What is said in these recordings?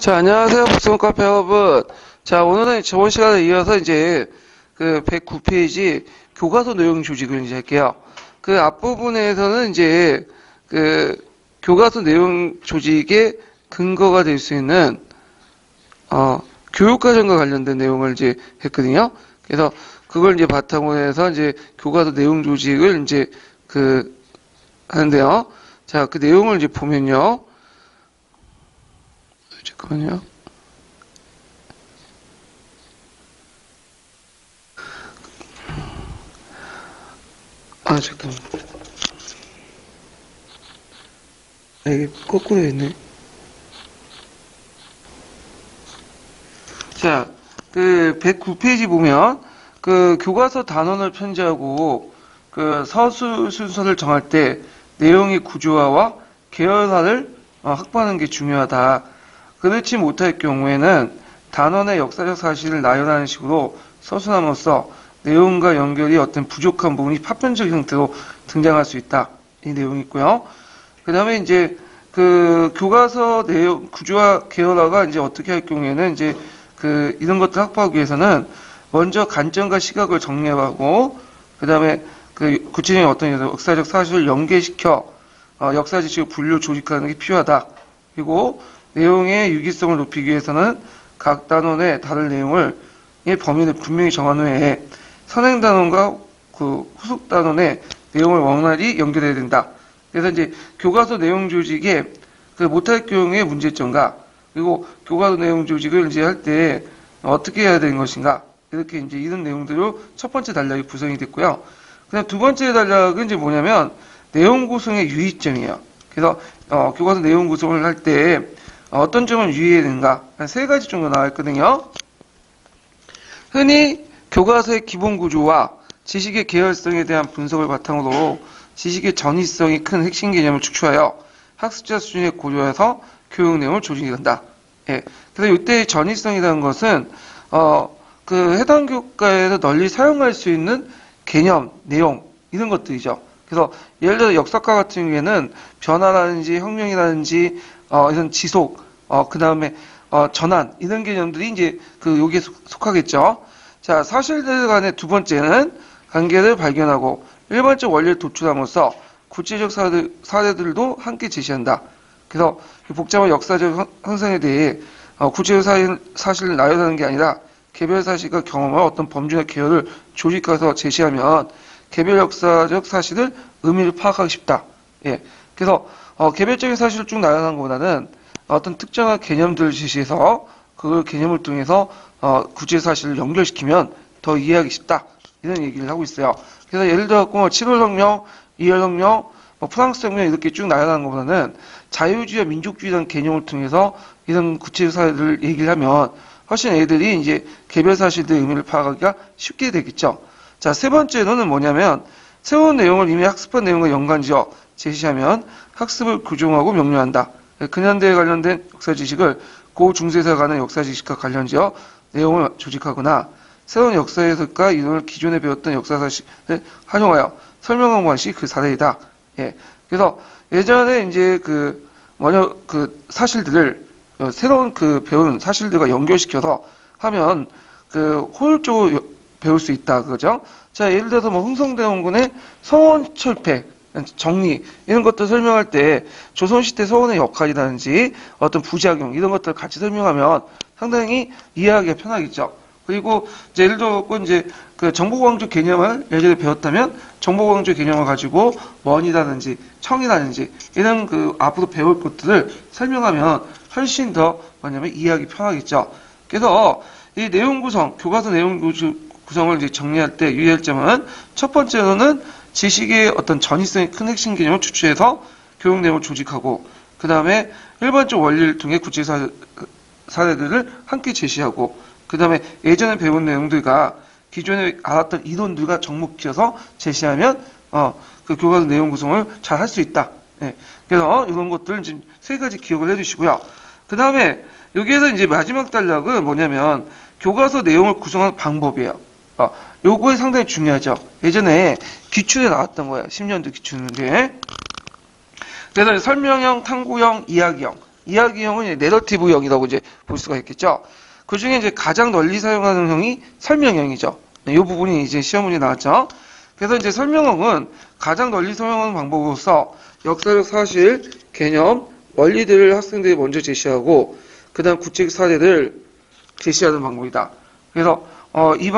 자, 안녕하세요. 복습 카페 여러분. 자, 오늘은 저번 시간에 이어서 이제 그 109페이지 교과서 내용 조직을 이제 할게요. 그 앞부분에서는 이제 그 교과서 내용 조직의 근거가 될 수 있는 교육과정과 관련된 내용을 이제 했거든요. 그래서 그걸 이제 바탕으로 해서 이제 교과서 내용 조직을 이제 하는데요. 자, 그 내용을 이제 보면요. 잠깐만요. 잠깐만. 이게 거꾸로 했네. 자, 그 109페이지 보면 그 교과서 단원을 편제하고 그 서술 순서를 정할 때 내용의 구조화와 계열화를 확보하는 게 중요하다. 그렇지 못할 경우에는 단원의 역사적 사실을 나열하는 식으로 서술함으로써 내용과 연결이 어떤 부족한 부분이 파편적 형태로 등장할 수 있다. 이 내용이 있고요. 그 다음에 이제 그 교과서 내용, 구조화, 계열화가 이제 어떻게 할 경우에는 이제 이런 것들 확보하기 위해서는 먼저 관점과 시각을 정리하고, 그 다음에 그 구체적인 어떤 역사적 사실을 연계시켜, 역사 지식을 분류 조직하는 게 필요하다. 그리고 내용의 유기성을 높이기 위해서는 각 단원의 다른 내용을 이 범위를 분명히 정한 후에 선행 단원과 그 후속 단원의 내용을 원활히 연결해야 된다. 그래서 이제 교과서 내용 조직에 그 못할 경우의 문제점과 그리고 교과서 내용 조직을 이제 할 때 어떻게 해야 되는 것인가 이렇게 이제 이런 내용들로 첫 번째 단락이 구성이 됐고요. 그다음 두 번째 단락은 이제 뭐냐면 내용 구성의 유의점이에요. 그래서 교과서 내용 구성을 할 때 어떤 점을 유의해야 되는가 한 세 가지 정도 나와 있거든요. 흔히 교과서의 기본 구조와 지식의 계열성에 대한 분석을 바탕으로 지식의 전이성이 큰 핵심 개념을 축소하여 학습자 수준에 고려해서 교육 내용을 조직한다. 예. 그래서 이때 전이성이라는 것은 그 해당 교과에서 널리 사용할 수 있는 개념, 내용 이런 것들이죠. 그래서 예를 들어 역사과 같은 경우에는 변화라든지 혁명이라든지 이런 지속, 그 다음에 전환 이런 개념들이 이제 여기에 속하겠죠. 자, 사실들 간의 두 번째는 관계를 발견하고 일반적 원리를 도출함으로써 구체적 사례들도 함께 제시한다. 그래서 복잡한 역사적 현상에 대해 구체적 사실을 나열하는 게 아니라 개별 사실과 경험을 어떤 범주나 계열을 조직해서 제시하면 개별 역사적 사실을 의미를 파악하기 쉽다. 예. 그래서 개별적인 사실을 쭉 나열하는 것보다는 어떤 특정한 개념들을 제시해서 그 개념을 통해서 구체 사실을 연결시키면 더 이해하기 쉽다. 이런 얘기를 하고 있어요. 그래서 예를 들어 7월 혁명, 2월 혁명, 프랑스 혁명 이렇게 쭉 나열하는 것보다는 자유주의와 민족주의라는 개념을 통해서 이런 구체적 사실을 얘기를 하면 훨씬 애들이 이제 개별 사실들의 의미를 파악하기가 쉽게 되겠죠. 자, 세 번째로는 뭐냐면 새로운 내용을 이미 학습한 내용과 연관지어 제시하면 학습을 규정하고 명료한다. 근현대에 관련된 역사 지식을 고 중세사에 관한 역사 지식과 관련지어 내용을 조직하거나 새로운 역사 해석과 이론을 기존에 배웠던 역사 사실을 활용하여 설명한 것이 그 사례이다. 예. 그래서 예전에 이제 사실들을 새로운 배운 사실들과 연결시켜서 하면 효율적으로 배울 수 있다. 그죠? 자, 예를 들어서 흥성대원군의 서원 철폐, 정리, 이런 것들 설명할 때 조선시대 서원의 역할이라든지 어떤 부작용, 이런 것들을 같이 설명하면 상당히 이해하기가 편하겠죠. 그리고 이제 예를 들어 이제 정보광조 개념을 예전에 배웠다면 정보광조 개념을 가지고 원이라든지 청이라든지 이런 앞으로 배울 것들을 설명하면 훨씬 더 이해하기 편하겠죠. 그래서 이 내용 구성, 교과서 내용 구성을 이제 정리할 때 유의할 점은 첫 번째로는 지식의 어떤 전이성이 큰 핵심 개념을 추출해서 교육 내용을 조직하고 그 다음에 일반적 원리를 통해 구체 사례들을 함께 제시하고 그 다음에 예전에 배운 내용들과 기존에 알았던 이론들과 접목시켜서 제시하면 그 교과서 내용 구성을 잘 할 수 있다. 예. 그래서 이런 것들을 지금 세 가지 기억을 해주시고요. 그 다음에 여기에서 이제 마지막 단락은 뭐냐면 교과서 내용을 구성하는 방법이에요. 요거에 상당히 중요하죠. 예전에 기출에 나왔던 거예요. 10년도 기출인데. 그래서 설명형, 탐구형, 이야기형 이야기형은 이제 내러티브형이라고 이제 볼 수가 있겠죠. 그 중에 이제 가장 널리 사용하는 형이 설명형이죠. 이 부분이 이제 시험 문제 나왔죠. 그래서 이제 설명형은 가장 널리 사용하는 방법으로서 역사적 사실, 개념, 원리들을 학생들이 먼저 제시하고 그다음 구체적 사례를 제시하는 방법이다. 그래서 이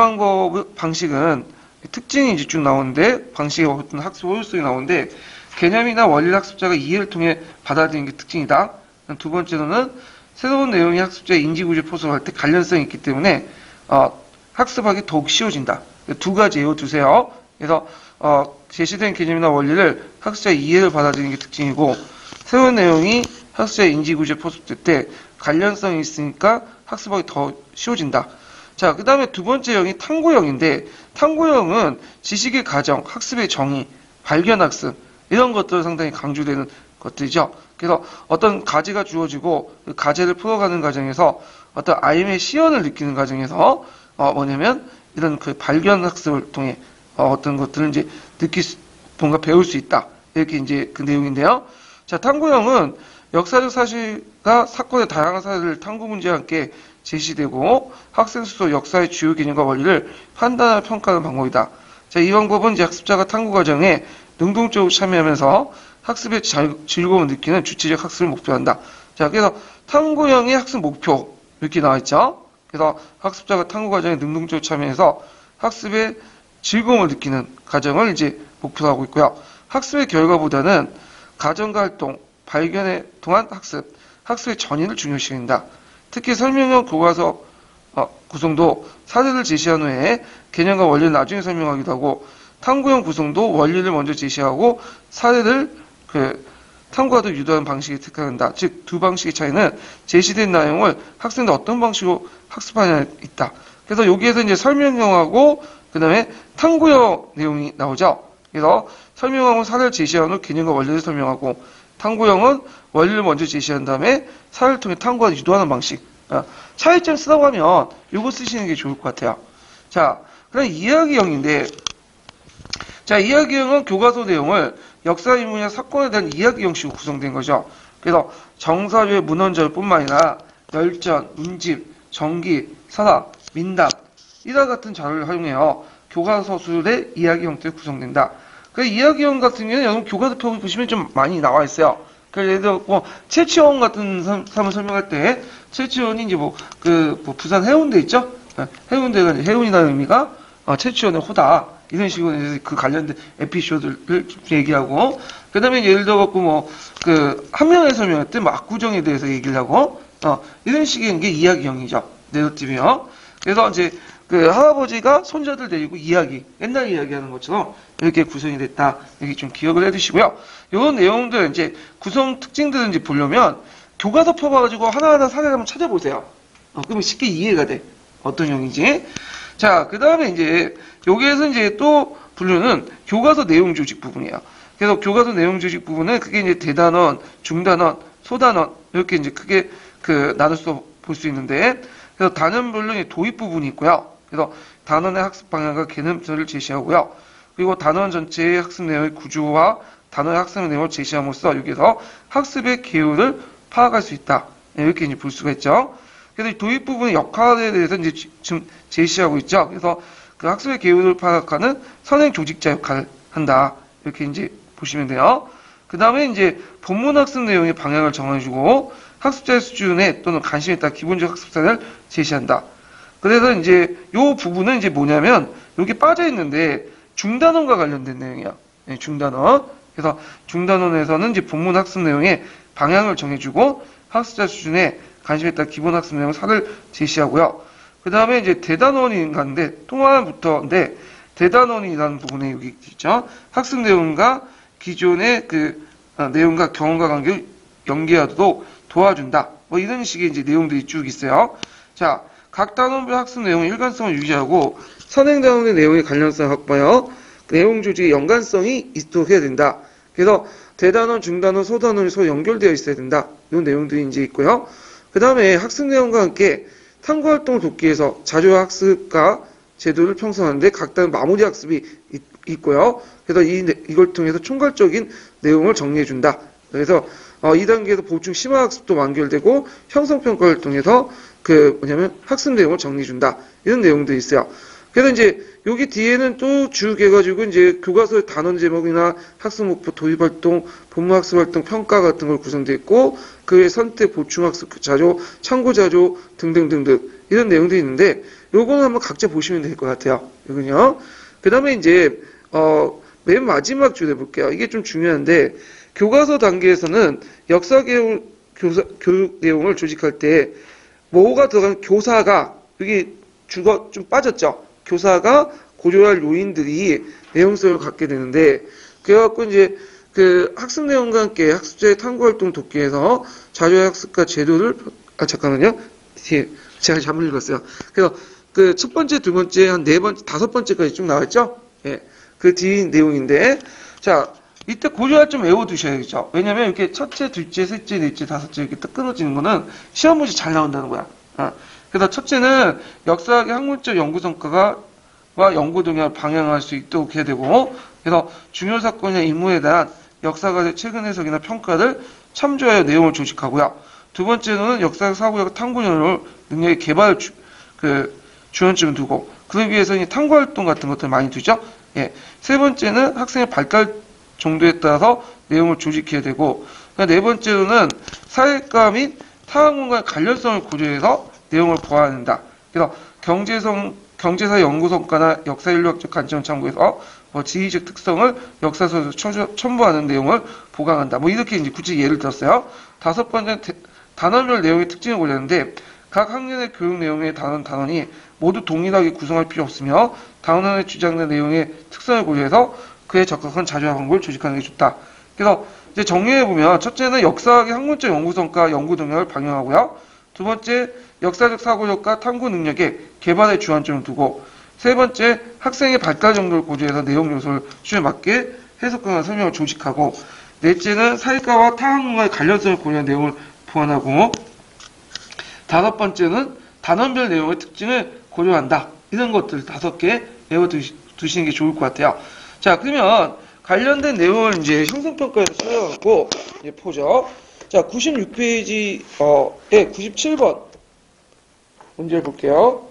방식은 특징이 이제 쭉 나오는데 방식의 어떤 학습 효율성이 나오는데 개념이나 원리를 학습자가 이해를 통해 받아들이는 게 특징이다. 두 번째로는 새로운 내용이 학습자의 인지구조 포섭을 할 때 관련성이 있기 때문에 학습하기 더욱 쉬워진다. 두 가지 예로 두세요. 그래서 제시된 개념이나 원리를 학습자의 이해를 받아들이는 게 특징이고 새로운 내용이 학습자의 인지구조에 포섭될 때 관련성이 있으니까 학습하기 더 쉬워진다. 자, 그 다음에 두 번째 형이 탐구형인데 탐구형은 지식의 가정, 학습의 정의, 발견학습 이런 것들 상당히 강조되는 것들이죠. 그래서 어떤 과제가 주어지고 그 과제를 풀어가는 과정에서 어떤 아이의 시연을 느끼는 과정에서 뭐냐면 이런 그 발견학습을 통해 어떤 것들을 이제 뭔가 배울 수 있다. 이렇게 이제 그 내용인데요. 자, 탐구형은 역사적 사실과 사건의 다양한 사례를 탐구 문제와 함께 제시되고 학생 스스로 역사의 주요 개념과 원리를 판단하고 평가하는 방법이다. 자, 이 방법은 이제 학습자가 탐구 과정에 능동적으로 참여하면서 학습의 즐거움을 느끼는 주체적 학습을 목표한다. 자, 그래서 탐구형의 학습 목표 이렇게 나와 있죠. 그래서 학습자가 탐구 과정에 능동적으로 참여해서 학습의 즐거움을 느끼는 과정을 이제 목표로 하고 있고요. 학습의 결과보다는 가정과 활동, 발견에 통한 학습의 전이를 중요시한다. 특히 설명형 교과서 구성도 사례를 제시한 후에 개념과 원리를 나중에 설명하기도 하고 탐구형 구성도 원리를 먼저 제시하고 사례를 탐구하도록 유도하는 방식이 택한다. 즉, 두 방식의 차이는 제시된 내용을 학생들 어떤 방식으로 학습하냐에 있다. 그래서 여기에서 이제 설명형하고 그 다음에 탐구형 내용이 나오죠. 그래서 설명형은 사례를 제시한 후 개념과 원리를 설명하고 탐구형은 원리를 먼저 제시한 다음에 사례를 통해 탐구하도록 유도하는 방식. 차이점 쓰라고 하면 이거 쓰시는 게 좋을 것 같아요. 자, 그럼 이야기형인데 자, 이야기형은 교과서 내용을 역사 인물이나 사건에 대한 이야기 형식으로 구성된 거죠. 그래서 정사료의 문헌절뿐만 아니라 열전, 문집, 전기, 선학, 민담 이와 같은 자료를 활용해요. 교과서술의 이야기 형태로 구성된다. 그 이야기형 같은 경우는 여러분 교과서표 보시면 좀 많이 나와 있어요. 그래서 예를 들어 최치원 같은 사람을 설명할 때 최치원이 이제 부산 해운대 있죠? 해운대가 이제 해운이라는 의미가 최치원의 호다. 이런 식으로 그 관련된 에피소드를 얘기하고, 그 다음에 예를 들어갖고 한 명의 설명할 때 압구정에 대해서 얘기를 하고, 이런 식의 게 이야기형이죠. 내러티브형. 그래서 이제 할아버지가 손자들 데리고 옛날 이야기하는 것처럼 이렇게 구성이 됐다. 여기 좀 기억을 해 두시고요. 이런 내용들 이제 구성 특징들을 이제 보려면 교과서 펴봐가지고 하나하나 사례를 한번 찾아보세요. 그러면 쉽게 이해가 돼. 어떤 형인지. 자, 그 다음에 이제 여기에서 이제 또 분류는 교과서 내용 조직 부분이에요. 그래서 교과서 내용 조직 부분은 그게 이제 대단원, 중단원, 소단원 이렇게 이제 크게 나눠서 볼 수 있는데, 그래서 단원별로 도입 부분이 있고요. 그래서 단원의 학습 방향과 개념들을 제시하고요. 그리고 단원 전체의 학습 내용의 구조와 단원의 학습 내용을 제시함으로써 여기서 학습의 계율을 파악할 수 있다. 이렇게 이제 볼 수가 있죠. 그래서 도입 부분의 역할에 대해서 이제 지금 제시하고 있죠. 그래서 그 학습의 계율을 파악하는 선행 조직자 역할을 한다. 이렇게 이제 보시면 돼요. 그 다음에 이제 본문 학습 내용의 방향을 정해주고 학습자의 수준에 또는 관심에 따라 기본적 학습사를 제시한다. 그래서 이제 요 부분은 이제 뭐냐면 여기 빠져 있는데 중단원과 관련된 내용이야. 네, 중단원. 그래서 중단원에서는 이제 본문 학습 내용의 방향을 정해주고 학습자 수준에 관심에 따라 기본 학습 내용 사를 제시하고요. 그 다음에 이제 대단원이 가는데 통화부터인데 대단원이라는 부분에 여기 있죠. 학습 내용과 기존의 내용과 경험과 관계를 연계하도록 도와준다. 뭐 이런 식의 이제 내용들이 쭉 있어요. 자, 각 단원별 학습 내용의 일관성을 유지하고 선행 단원의 내용의 관련성을 확보하여 내용 조직의 연관성이 있도록 해야 된다. 그래서 대단원, 중단원, 소단원이 서로 연결되어 있어야 된다. 이런 내용들이 이제 있고요. 그 다음에 학습 내용과 함께 탐구 활동을 돕기 위해서 자료 학습과 제도를 형성하는데 각 단원 마무리 학습이 있고요. 그래서 이걸 통해서 총괄적인 내용을 정리해준다. 그래서 2단계에서 보충 심화학습도 완결되고 형성평가를 통해서 학습 내용을 정리해준다. 이런 내용들이 있어요. 그래서 이제 여기 뒤에는 또 주해가지고 이제 교과서의 단원 제목이나 학습 목표, 도입 활동, 본무 학습 활동, 평가 같은 걸 구성되어 있고 그의 선택, 보충 학습 자료, 참고 자료 등등등등 이런 내용들이 있는데 요거는 한번 각자 보시면 될 것 같아요. 이건요. 그 다음에 이제 맨 마지막 주제 볼게요. 이게 좀 중요한데 교과서 단계에서는 역사 교육 내용을 조직할 때 뭐가 들어간 교사가 여기 주가 좀 빠졌죠. 교사가 고려할 요인들이 내용성을 갖게 되는데 그래갖고 이제 학습 내용과 함께 학습자의 탐구 활동 돕기에서 자료의 학습과 제도를 잠깐만요. 제가 잘못 읽었어요. 그래서 첫 번째, 두 번째, 한 네 번째, 다섯 번째까지 쭉 나왔죠. 예. 그 뒤 내용인데 자 이때 고려할 좀 외워두셔야겠죠. 왜냐면 이렇게 첫째, 둘째, 셋째, 넷째, 다섯째 이렇게 딱 끊어지는 거는 시험 문제 잘 나온다는 거야. 그래서 첫째는 역사학의 학문적 연구 성과와 연구 동향을 방향할 수 있도록 해야 되고, 그래서 중요 사건이나 인물에 대한 역사가의 최근 해석이나 평가를 참조하여 내용을 조직하고요. 두 번째는 역사적 사고력 탐구 능력의 개발 주안점을 두고, 그러기 위해서 탐구 활동 같은 것들 많이 두죠. 예. 세 번째는 학생의 발달 정도에 따라서 내용을 조직해야 되고, 네 번째로는 사회과 및 타학문과의 관련성을 고려해서 내용을 보완한다. 그래서 경제사 연구 성과나 역사인류학적 관점을 참고해서 지리적 특성을 역사서에서 첨부하는 내용을 보강한다. 이렇게 이제 구체 예를 들었어요. 다섯 번째는 단원별 내용의 특징을 고려하는데 각 학년의 교육 내용의 단원이 모두 동일하게 구성할 필요 없으며 단원에 주장된 내용의 특성을 고려해서 그에 적합한 자료와 방법을 조직하는 게 좋다. 그래서 이제 정리해보면 첫째는 역사학의 학문적 연구 성과, 연구 동향을 방영하고요. 두 번째, 역사적 사고력과 탐구 능력의 개발에 주안점을 두고 세 번째, 학생의 발달 정도를 고려해서 내용 요소를 수준에 맞게 해석과 설명을 조직하고 넷째는 사회과와 타학문과의 관련성을 고려한 내용을 보완하고 다섯 번째는 단원별 내용의 특징을 고려한다. 이런 것들 5개 외워두시는 게 좋을 것 같아요. 자, 그러면 관련된 내용을 이제 형성평가에서 찾아갖고 이제 보죠. 자, 96페이지에 97번 문제를 볼게요.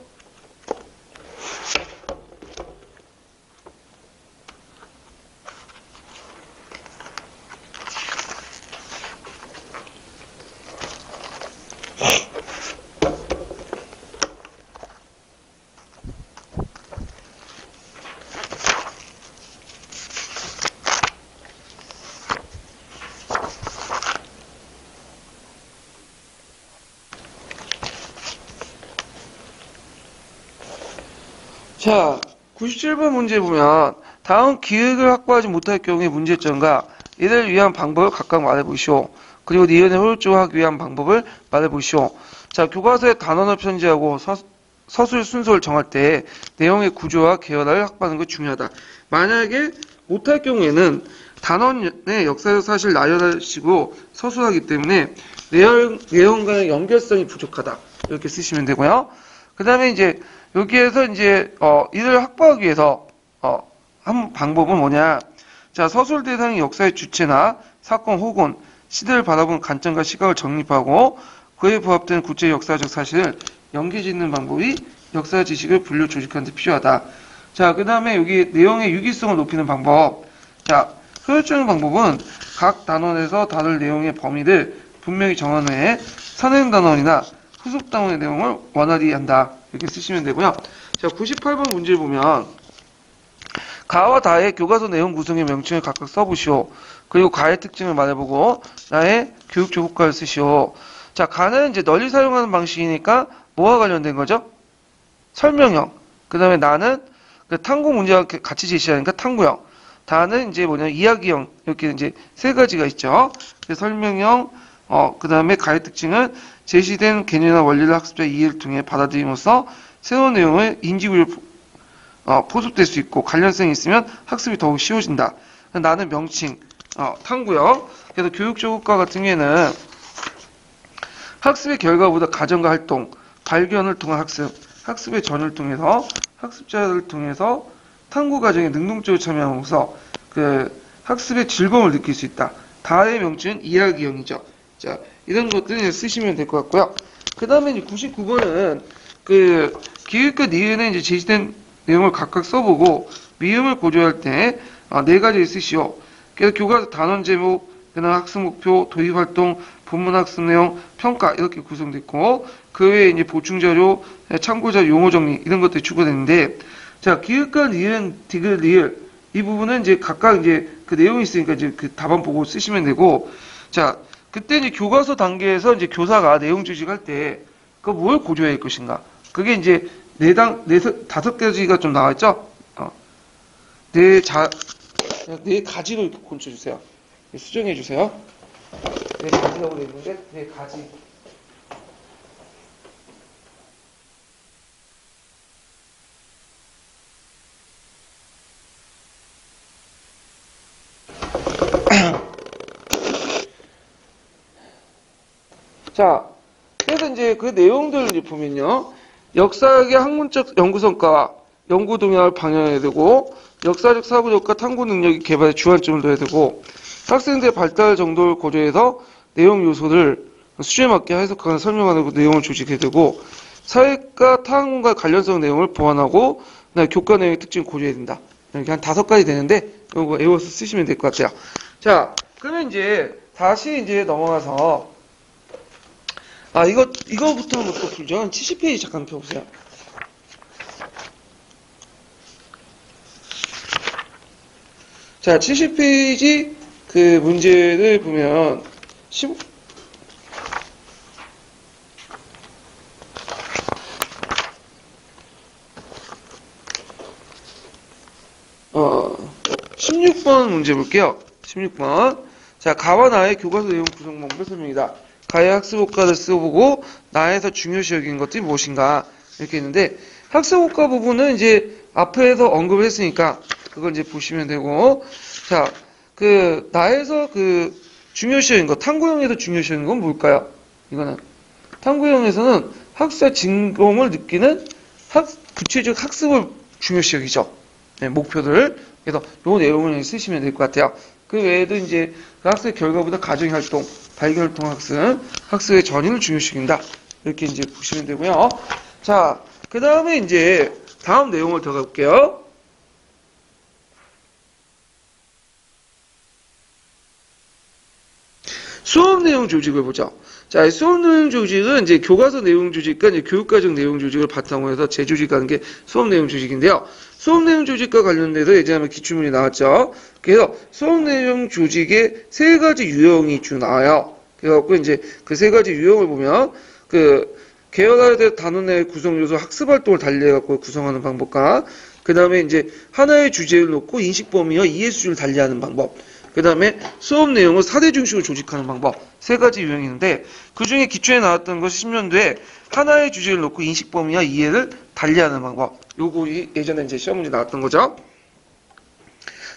자, 97번 문제 보면 다음 기획을 확보하지 못할 경우의 문제점과 이를 위한 방법을 각각 말해보시오. 그리고 니은을 효율적으로 위한 방법을 말해보시오. 자, 교과서에 단원을 편제하고 서술 순서를 정할 때 내용의 구조와 계열을 확보하는 것이 중요하다. 만약에 못할 경우에는 단원의 역사적 사실을 나열하시고 서술하기 때문에 내용과의 연결성이 부족하다. 이렇게 쓰시면 되고요. 그 다음에 이제 여기에서 이제 이를 확보하기 위해서 한 방법은 뭐냐? 자, 서술 대상의 역사의 주체나 사건 혹은 시대를 바라보는 관점과 시각을 정립하고 그에 부합되는 구체 역사적 사실을 연계짓는 방법이 역사 지식을 분류 조직하는 데 필요하다. 자, 그 다음에 여기 내용의 유기성을 높이는 방법. 자, 효율적인 방법은 각 단원에서 다룰 내용의 범위를 분명히 정한 후에 선행 단원이나 후속 단원의 내용을 원활히 한다. 이렇게 쓰시면 되고요. 자, 98번 문제를 보면 가와 다의 교과서 내용 구성의 명칭을 각각 써보시오. 그리고 가의 특징을 말해보고 나의 교육적 효과를 쓰시오. 자, 가는 이제 널리 사용하는 방식이니까 뭐와 관련된 거죠? 설명형. 그 다음에 나는 탐구 문제와 같이 제시하니까 탐구형. 다는 이제 뭐냐면 이야기형. 이렇게 이제 세 가지가 있죠. 설명형, 그 다음에 가의 특징은 제시된 개념이나 원리를 학습자의 이해를 통해 받아들임으로써 새로운 내용을 인지구조로 포섭될 수 있고 관련성이 있으면 학습이 더욱 쉬워진다. 나는 명칭, 탐구형. 그래서 교육적 효과 같은 경우에는 학습의 결과보다 가정과 활동, 발견을 통한 학습, 학습의 전을 통해서 학습자를 통해서 탐구 과정에 능동적으로 참여하면서 학습의 즐거움을 느낄 수 있다. 다의 명칭은 이하기형이죠. 자, 이런 것들 쓰시면 될 것 같고요. 그 다음에 이제 99번은 그 기읍과 니은에 이제 제시된 내용을 각각 써보고 미음을 고조할 때 네 가지를 쓰시오. 그래서 교과서 단원 제목, 그다음 학습 목표, 도입 활동, 본문 학습 내용, 평가 이렇게 구성됐고 그 외에 이제 보충 자료, 참고 자료, 용어 정리 이런 것들이 추가되는데 자 기읍과 니은, 디귿, 리을 이 부분은 이제 각각 이제 그 내용이 있으니까 이제 그 답안 보고 쓰시면 되고 자 그때 이제 교과서 단계에서 이제 교사가 내용 주식할 때 그 뭘 고조해야 할 것인가 그게 이제 다섯 가지가 좀 나와있죠. 네 가지로 이렇게 고쳐주세요. 수정해주세요. 네 가지라고 되어 있는데, 네 가지. 자, 그래서 이제 그 내용들을 이제 보면요. 역사학의 학문적 연구 성과와 연구 동향을 방향해야 되고, 역사적 사고력과 탐구 능력이 개발에 주안점을 둬야 되고, 학생들의 발달 정도를 고려해서 내용 요소를 수준에 맞게 해석하거나 설명하는 내용을 조직해야 되고, 사회과 타학문과 관련성 내용을 보완하고, 교과 내용의 특징을 고려해야 된다. 이렇게 한 5가지 되는데, 이거 외워서 쓰시면 될 것 같아요. 자, 그러면 이제 다시 이제 넘어가서, 이거부터 한번 또 풀죠. 한 70페이지 잠깐 펴보세요. 자, 70페이지 그 문제를 보면 16번 문제 볼게요. 16번. 자, 가와 나의 교과서 내용 구성 방법의 설명이다. 가의 학습효과를 써보고 나에서 중요시 여긴 것들이 무엇인가 이렇게 있는데 학습효과 부분은 이제 앞에서 언급을 했으니까 그걸 이제 보시면 되고 자, 그 나에서 그 중요시 여긴 것 탐구형에서 중요시 여긴 건 뭘까요? 이거는 탐구형에서는 학습자 진공을 느끼는 구체적 학습을 중요시 여기죠. 네, 목표를 그래서 요 내용을 쓰시면 될 것 같아요. 그 외에도 이제 그 학습의 결과보다 가정활동, 발견활동 학습의 전인을 중요시킨다. 이렇게 이제 보시면 되고요. 자, 그 다음에 이제 다음 내용을 더 가볼게요. 수업 내용 조직을 보죠. 자, 수업 내용 조직은 이제 교과서 내용 조직과 이제 교육과정 내용 조직을 바탕으로 해서 재조직하는 게 수업 내용 조직인데요. 수업 내용 조직과 관련돼서 예전에 기출문이 나왔죠. 그래서 수업 내용 조직의 3가지 유형이 쭉 나와요. 그래갖고 이제 그 3가지 유형을 보면 그 계열화에 대한 단원 내 구성 요소 학습 활동을 달리해갖고 구성하는 방법과 그 다음에 이제 하나의 주제를 놓고 인식 범위와 이해 수준을 달리하는 방법. 그 다음에 수업 내용을 4대 중식으로 조직하는 방법 3가지 유형이 있는데 그 중에 기초에 나왔던 것이 10년도에 하나의 주제를 놓고 인식 범위와 이해를 달리하는 방법 요거 예전에 이제 시험 문제 나왔던 거죠.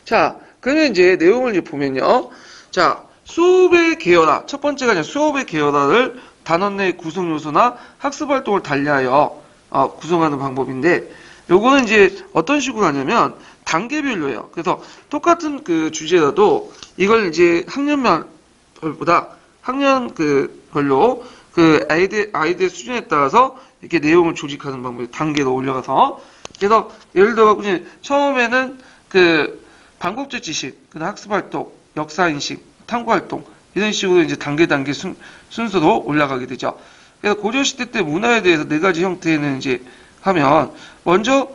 자, 그러면 이제 내용을 이제 보면요. 자, 수업의 계열화 첫 번째가 이제 수업의 계열화를 단원 내 구성 요소나 학습 활동을 달리하여 구성하는 방법인데 요거는 이제 어떤 식으로 하냐면 단계별로예요. 그래서 똑같은 그 주제라도 이걸 이제 학년별보다 학년 그 별로 그 아이들 수준에 따라서 이렇게 내용을 조직하는 방법이 단계로 올려가서 그래서 예를 들어 이제 처음에는 그 반국제 지식, 그다음 학습 활동, 역사 인식, 탐구 활동 이런 식으로 이제 단계 순서로 올라가게 되죠. 그래서 고려시대 때 문화에 대해서 4가지 형태는 이제 하면 먼저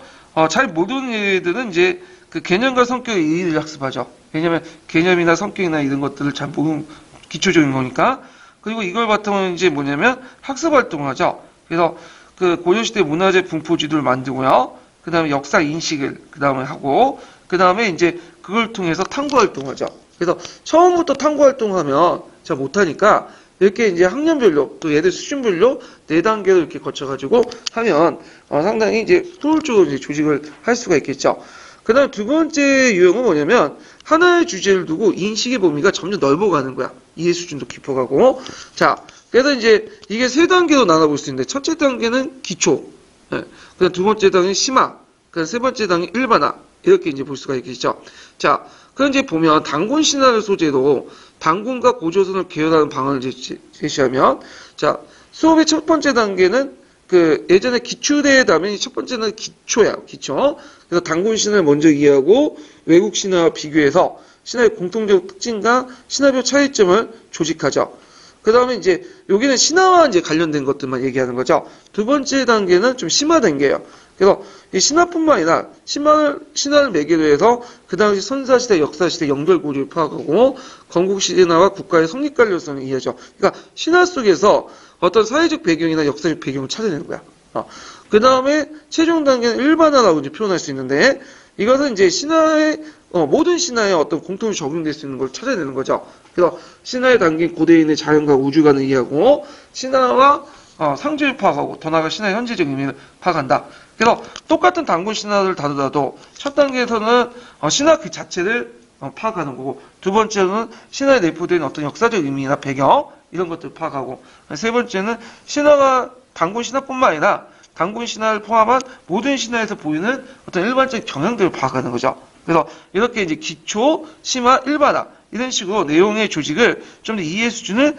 잘 모르는 애들은 이제 그 개념과 성격의 이해를 학습하죠. 왜냐면 개념이나 성격이나 이런 것들을 잘 모르는 기초적인 거니까. 그리고 이걸 바탕으로 이제 뭐냐면 학습 활동을 하죠. 그래서 그 고려시대 문화재 분포지도를 만들고요. 그 다음에 역사 인식을 그 다음에 하고 그 다음에 이제 그걸 통해서 탐구 활동하죠. 그래서 처음부터 탐구 활동하면 잘 못하니까 이렇게 이제 학년별로 또 얘들 수준별로 4단계로 이렇게 거쳐가지고 하면 상당히 이제 효율적으로 이제 조직을 할 수가 있겠죠. 그 다음 2번째 유형은 뭐냐면 하나의 주제를 두고 인식의 범위가 점점 넓어가는 거야. 이해 수준도 깊어가고. 자, 그래서 이제 이게 3단계로 나눠볼 수 있는데 첫째 단계는 기초, 그 다음 2번째 단계는 심화, 그 다음 3번째 단계는 일반화 이렇게 이제 볼 수가 있겠죠. 자, 그럼 이제 보면 단권 시나리오 소재로 단군과 고조선을 계열하는 방안을 제시하면, 자, 수업의 첫 번째 단계는 그 예전에 기초대에 다면 첫 번째는 기초야, 기초. 그래서 단군 신화를 먼저 이해하고 외국 신화와 비교해서 신화의 공통적 특징과 신화별 차이점을 조직하죠. 그 다음에 이제 여기는 신화와 이제 관련된 것들만 얘기하는 거죠. 두 번째 단계는 좀 심화 단계예요. 그래서 이 신화뿐만 아니라 신화를 매개로 해서 그 당시 선사시대, 역사시대 연결고리를 파악하고 건국시대나와 국가의 성립 관련성을 이해하죠. 그러니까 신화 속에서 어떤 사회적 배경이나 역사적 배경을 찾아내는 거야. 그 다음에 최종 단계는 일반화라고 이제 표현할 수 있는데 이것은 이제 신화의 모든 신화에 어떤 공통이 적용될 수 있는 걸 찾아내는 거죠. 그래서 신화에 담긴 고대인의 자연과 우주관을 이해하고 신화와 상징을 파악하고 더 나아가 신화의 현재적 의미를 파악한다. 그래서 똑같은 단군 신화를 다루더라도 첫 단계에서는 신화 그 자체를 파악하는 거고 두 번째는 신화에 내포된 어떤 역사적 의미나 배경 이런 것들을 파악하고 세 번째는 신화가 단군 신화뿐만 아니라 단군 신화를 포함한 모든 신화에서 보이는 어떤 일반적인 경향들을 파악하는 거죠. 그래서 이렇게 이제 기초, 심화, 일반화 이런 식으로 내용의 조직을 좀 더 이해 수준을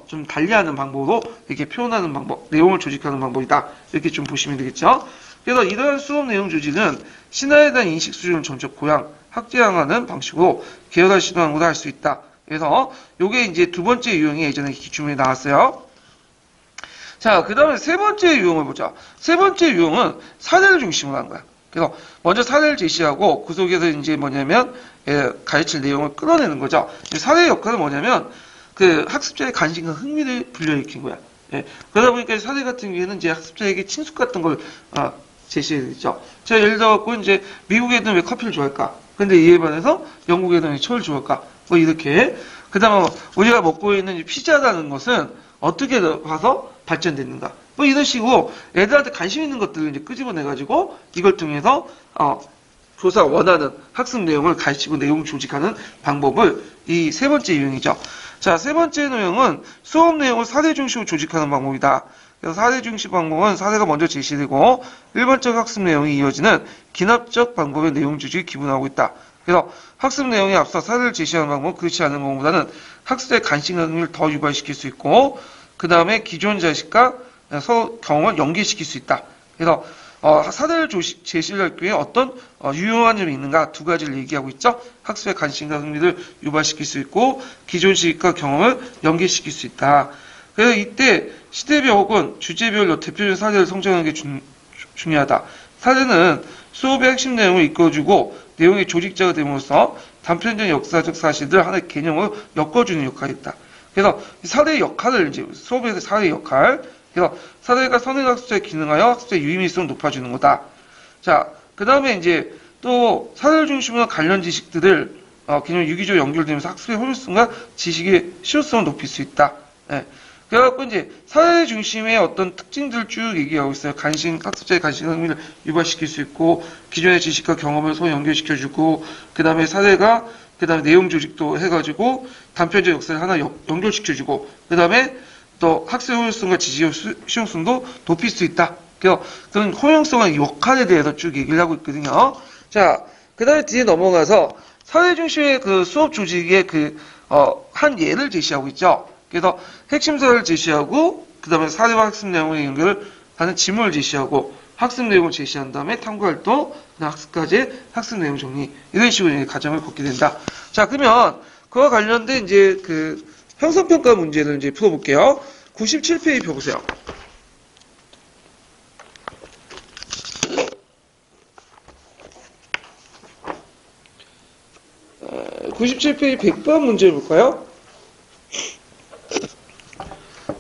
좀 달리하는 방법으로 이렇게 표현하는 방법, 내용을 조직하는 방법이다. 이렇게 좀 보시면 되겠죠. 그래서 이러한 수업 내용 조직은 신화에 대한 인식 수준을 점점 확대하는 방식으로 계열화 시도하는 할 수 있다. 그래서 요게 이제 두 번째 유형이 예전에 기출문에 나왔어요. 자, 그 다음에 세 번째 유형을 보자. 세 번째 유형은 사례를 중심으로 한 거야. 그래서 먼저 사례를 제시하고 그 속에서 이제 뭐냐면 가르칠 내용을 끌어내는 거죠. 사례의 역할은 뭐냐면 그 학습자의 관심과 흥미를 불러일으킨 거야. 예. 그러다 보니까 사례 같은 경우에는 이제 학습자에게 친숙 같은 걸 제시해드리죠. 제가 예를 들어갖고 이제 미국 애들은 왜 커피를 좋아할까? 근데 이에 반해서 영국 애들은 왜 초를 좋아할까? 뭐 이렇게. 그 다음에 우리가 먹고 있는 피자라는 것은 어떻게 봐서 발전됐는가? 뭐 이런 식으로 애들한테 관심 있는 것들을 이제 끄집어내가지고 이걸 통해서 조사 원하는 학습 내용을 가르치고 내용 조직하는 방법을 이 세 번째 유형이죠. 자, 세 번째 유형은 수업 내용을 사례 중심으로 조직하는 방법이다. 그래서 사례 중심 방법은 사례가 먼저 제시되고 일반적 학습 내용이 이어지는 기납적 방법의 내용 조직이 기본하고 있다. 그래서 학습 내용에 앞서 사례를 제시하는 방법은 그렇지 않은 것보다는 학습자의 관심과 흥미를 더 유발시킬 수 있고 그 다음에 기존 자식과 서로 경험을 연계시킬 수 있다. 그래서 사례를 제시를 할 경우에 어떤 유용한 점이 있는가 두 가지를 얘기하고 있죠. 학습의 관심과 흥미를 유발시킬 수 있고 기존 지식과 경험을 연계시킬 수 있다. 그래서 이때 시대별 혹은 주제별로 대표적인 사례를 성장하는 게 중요하다. 사례는 수업의 핵심 내용을 이끌어주고 내용의 조직자가 됨으로써 단편적 역사적 사실들 하나의 개념을 엮어주는 역할이 있다. 그래서 사례의 역할을 이제 수업에서 사례의 역할 그래서 사례가 선행학습자에 기능하여 학습자의 유의미성을 높아주는 거다. 자, 그 다음에 이제 또 사례를 중심으로 관련 지식들을 개념 유기적으로 연결되면서 학습의 효율성과 지식의 실효성을 높일 수 있다. 예. 그래갖고 이제 사례 중심의 어떤 특징들을 쭉 얘기하고 있어요. 학습자의 관심과 흥미를 유발시킬 수 있고, 기존의 지식과 경험을 서로 연결시켜주고, 그 다음에 사례가, 그 다음에 내용 조직도 해가지고, 단편적 역사를 하나 연결시켜주고, 그 다음에 또 학습 효율성과 지식의 실용성도 높일 수 있다. 그래서 그런 효용성과 역할에 대해서 쭉 얘기를 하고 있거든요. 자, 그 다음에 뒤에 넘어가서 사례 중심의 그 수업 조직의 한 예를 제시하고 있죠. 그래서 핵심사를 제시하고, 그 다음에 사례와 학습 내용의 연결을 하는 지문을 제시하고, 학습 내용을 제시한 다음에 탐구활동, 학습까지 학습 내용 정리, 이런 식으로 이제 과정을 걷게 된다. 자, 그러면 그와 관련된 이제 그 형성평가 문제를 이제 풀어볼게요. 97페이지 펴보세요. 97페이지 100번 문제 볼까요?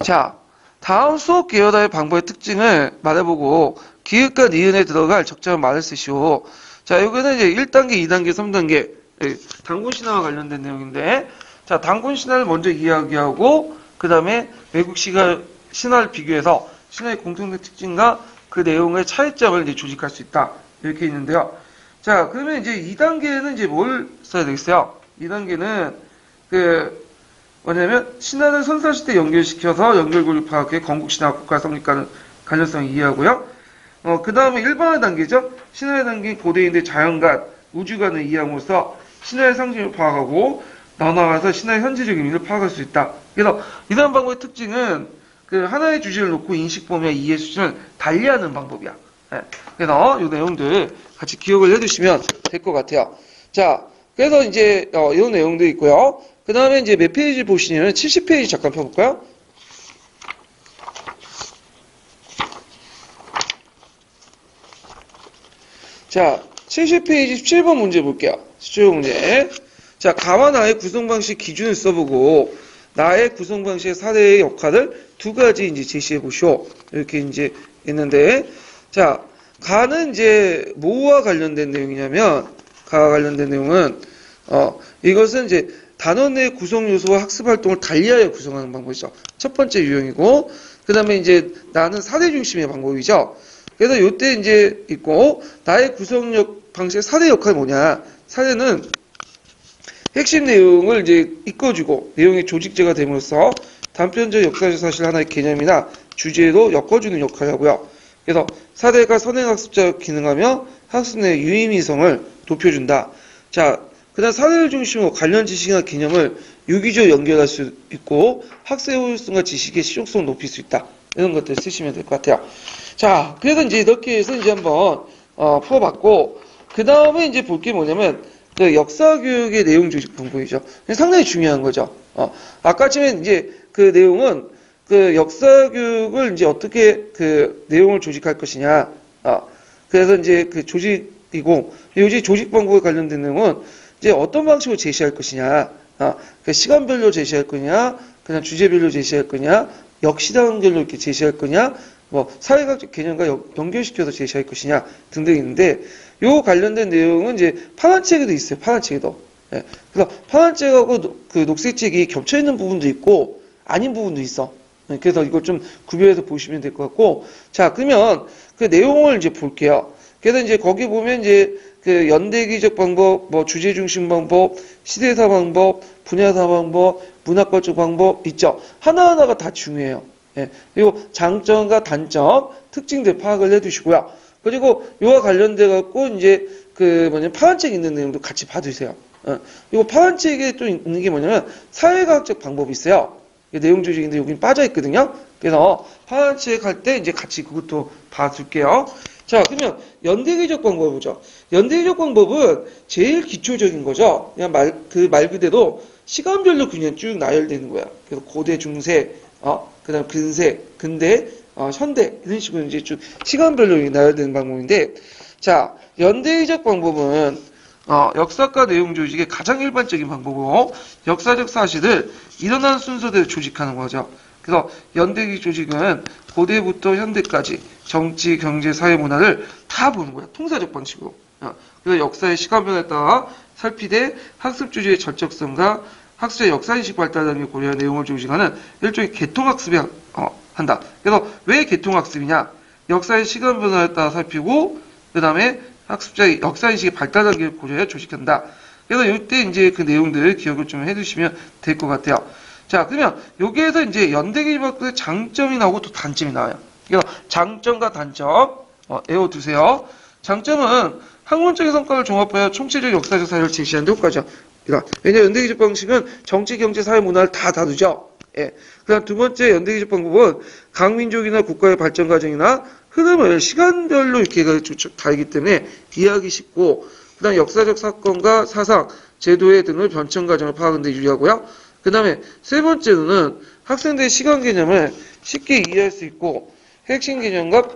자, 다음 수업 계열화의 방법의 특징을 말해보고 기획과 니은에 들어갈 적절한 말을 쓰시오. 자, 여기는 이제 1단계, 2단계, 3단계 단군 신화와 관련된 내용인데, 자, 단군 신화를 먼저 이야기하고 그 다음에 외국 신화를 비교해서 신화의 공통된 특징과 그 내용의 차이점을 이제 조직할 수 있다. 이렇게 있는데요. 자, 그러면 이제 2단계는 이제 뭘 써야 되겠어요? 2단계는 뭐냐면 신화를 선사시대 연결시켜서 연결고리를 파악해 건국신화와 국가 성립 관련성을 이해하고요. 그 다음에 일반화 단계죠. 신화에 담긴 고대인의 자연관, 우주관을 이해함으로써 신화의 상징을 파악하고, 그 나눠서 신화의 현재적 의미를 파악할 수 있다. 그래서 이런 방법의 특징은 그 하나의 주제를 놓고 인식 범위와 이해 수준을 달리하는 방법이야. 예. 그래서 이 내용들 같이 기억을 해두시면 될 것 같아요. 자, 그래서 이제 이런 내용도 있고요. 그 다음에 이제 몇 페이지 보시냐면 70페이지 잠깐 펴볼까요? 자, 70페이지 17번 문제 볼게요. 17번 문제. 자, 가와 나의 구성 방식 기준을 써보고 나의 구성 방식의 사례의 역할을 두 가지 이제 제시해 보시오. 이렇게 이제 있는데, 자, 가는 이제 뭐와 관련된 내용이냐면, 가와 관련된 내용은 이것은 이제 단원 내 구성 요소와 학습 활동을 달리하여 구성하는 방법이죠. 첫 번째 유형이고, 그 다음에 이제 나는 사례 중심의 방법이죠. 그래서 요때 이제 있고, 나의 구성력 방식의 사례 역할이 뭐냐? 사례는 핵심 내용을 이제 이끌어주고 내용의 조직제가 됨으로써 단편적 역사적 사실 하나의 개념이나 주제로 엮어주는 역할을 하고요. 그래서 사례가 선행학습자로 기능하며 학습 내 유의미성을 높여준다. 자, 그다음 사례를 중심으로 관련 지식이나 개념을 유기적으로 연결할 수 있고 학습의 효율성과 지식의 실용성을 높일 수 있다. 이런 것들 쓰시면 될 것 같아요. 자, 그래서 이제 이렇게 해서 이제 한번 풀어봤고 그 다음에 이제 볼 게 뭐냐면 그 역사교육의 내용 조직 방법이죠. 상당히 중요한 거죠. 아까쯤에 이제 그 내용은 그 역사교육을 이제 어떻게 그 내용을 조직할 것이냐. 그래서 이제 그 조직이고, 요지 조직 방법에 관련된 내용은 이제 어떤 방식으로 제시할 것이냐. 그 시간별로 제시할 거냐, 그냥 주제별로 제시할 거냐, 역시단별로 이렇게 제시할 거냐, 뭐 사회학적 개념과 연결시켜서 제시할 것이냐 등등이 있는데 요 관련된 내용은 이제 파란책에도 있어요. 파란책에도. 예. 그래서 파란책하고 그 녹색책이 겹쳐 있는 부분도 있고 아닌 부분도 있어. 예. 그래서 이걸 좀 구별해서 보시면 될 것 같고 자 그러면 그 내용을 이제 볼게요. 그래서 이제 거기 보면 이제 그 연대기적 방법, 뭐 주제 중심 방법, 시대사 방법, 분야사 방법, 문학과적 방법 있죠. 하나하나가 다 중요해요. 예. 그리고 장점과 단점, 특징들 파악을 해두시고요. 그리고 이와 관련돼 갖고 이제 그 뭐냐면 파란책 있는 내용도 같이 봐두세요. 그리고 파란책에 또 있는 게 뭐냐면 사회과학적 방법이 있어요. 내용 조직인데 여기 빠져 있거든요. 그래서 파란책 할 때 이제 같이 그것도 봐둘게요. 자, 그러면 연대기적 방법을 보죠. 연대기적 방법은 제일 기초적인 거죠. 그냥 말 그대로 시간별로 그냥 쭉 나열되는 거야. 그래서 고대, 중세, 그 다음 근세, 근대, 현대, 이런 식으로 이제 쭉 시간별로 나열되는 방법인데, 자, 연대기적 방법은, 역사과 내용 조직의 가장 일반적인 방법으로 역사적 사실을 일어나는 순서대로 조직하는 거죠. 그래서 연대기 조직은 고대부터 현대까지 정치, 경제, 사회, 문화를 다 보는 거야. 통사적 방식으로. 그래서 역사의 시간 변화에 따라 살피되 학습 주제의 절적성과 학습의 역사인식 발달 등을 고려한 내용을 조직하는 일종의 계통학습이 한다. 그래서 왜 계통학습이냐? 역사의 시간 변화에 따라 살피고 그 다음에 학습자의 역사인식의 발달 단계를 고려해 조직한다. 그래서 이때 이제 그 내용들 기억을 좀 해두시면 될 것 같아요. 자, 그러면 여기에서 이제 연대기 방법의 장점이 나오고 또 단점이 나와요. 그래서 장점과 단점 외워두세요. 장점은 학문적인 성과를 종합하여 총체적 역사적 사례를 제시하는 데 효과죠. 그러니까 왜냐하면 연대기적 방식은 정치, 경제, 사회, 문화를 다 다루죠. 예. 그다음 두 번째 연대기적 방법은 각 민족이나 국가의 발전 과정이나 흐름을 시간별로 이렇게 다르기 때문에 이해하기 쉽고, 그다음 역사적 사건과 사상, 제도의 등을 변천 과정을 파악하는 데 유리하고요. 그다음에 세 번째로는 학생들의 시간 개념을 쉽게 이해할 수 있고 핵심 개념과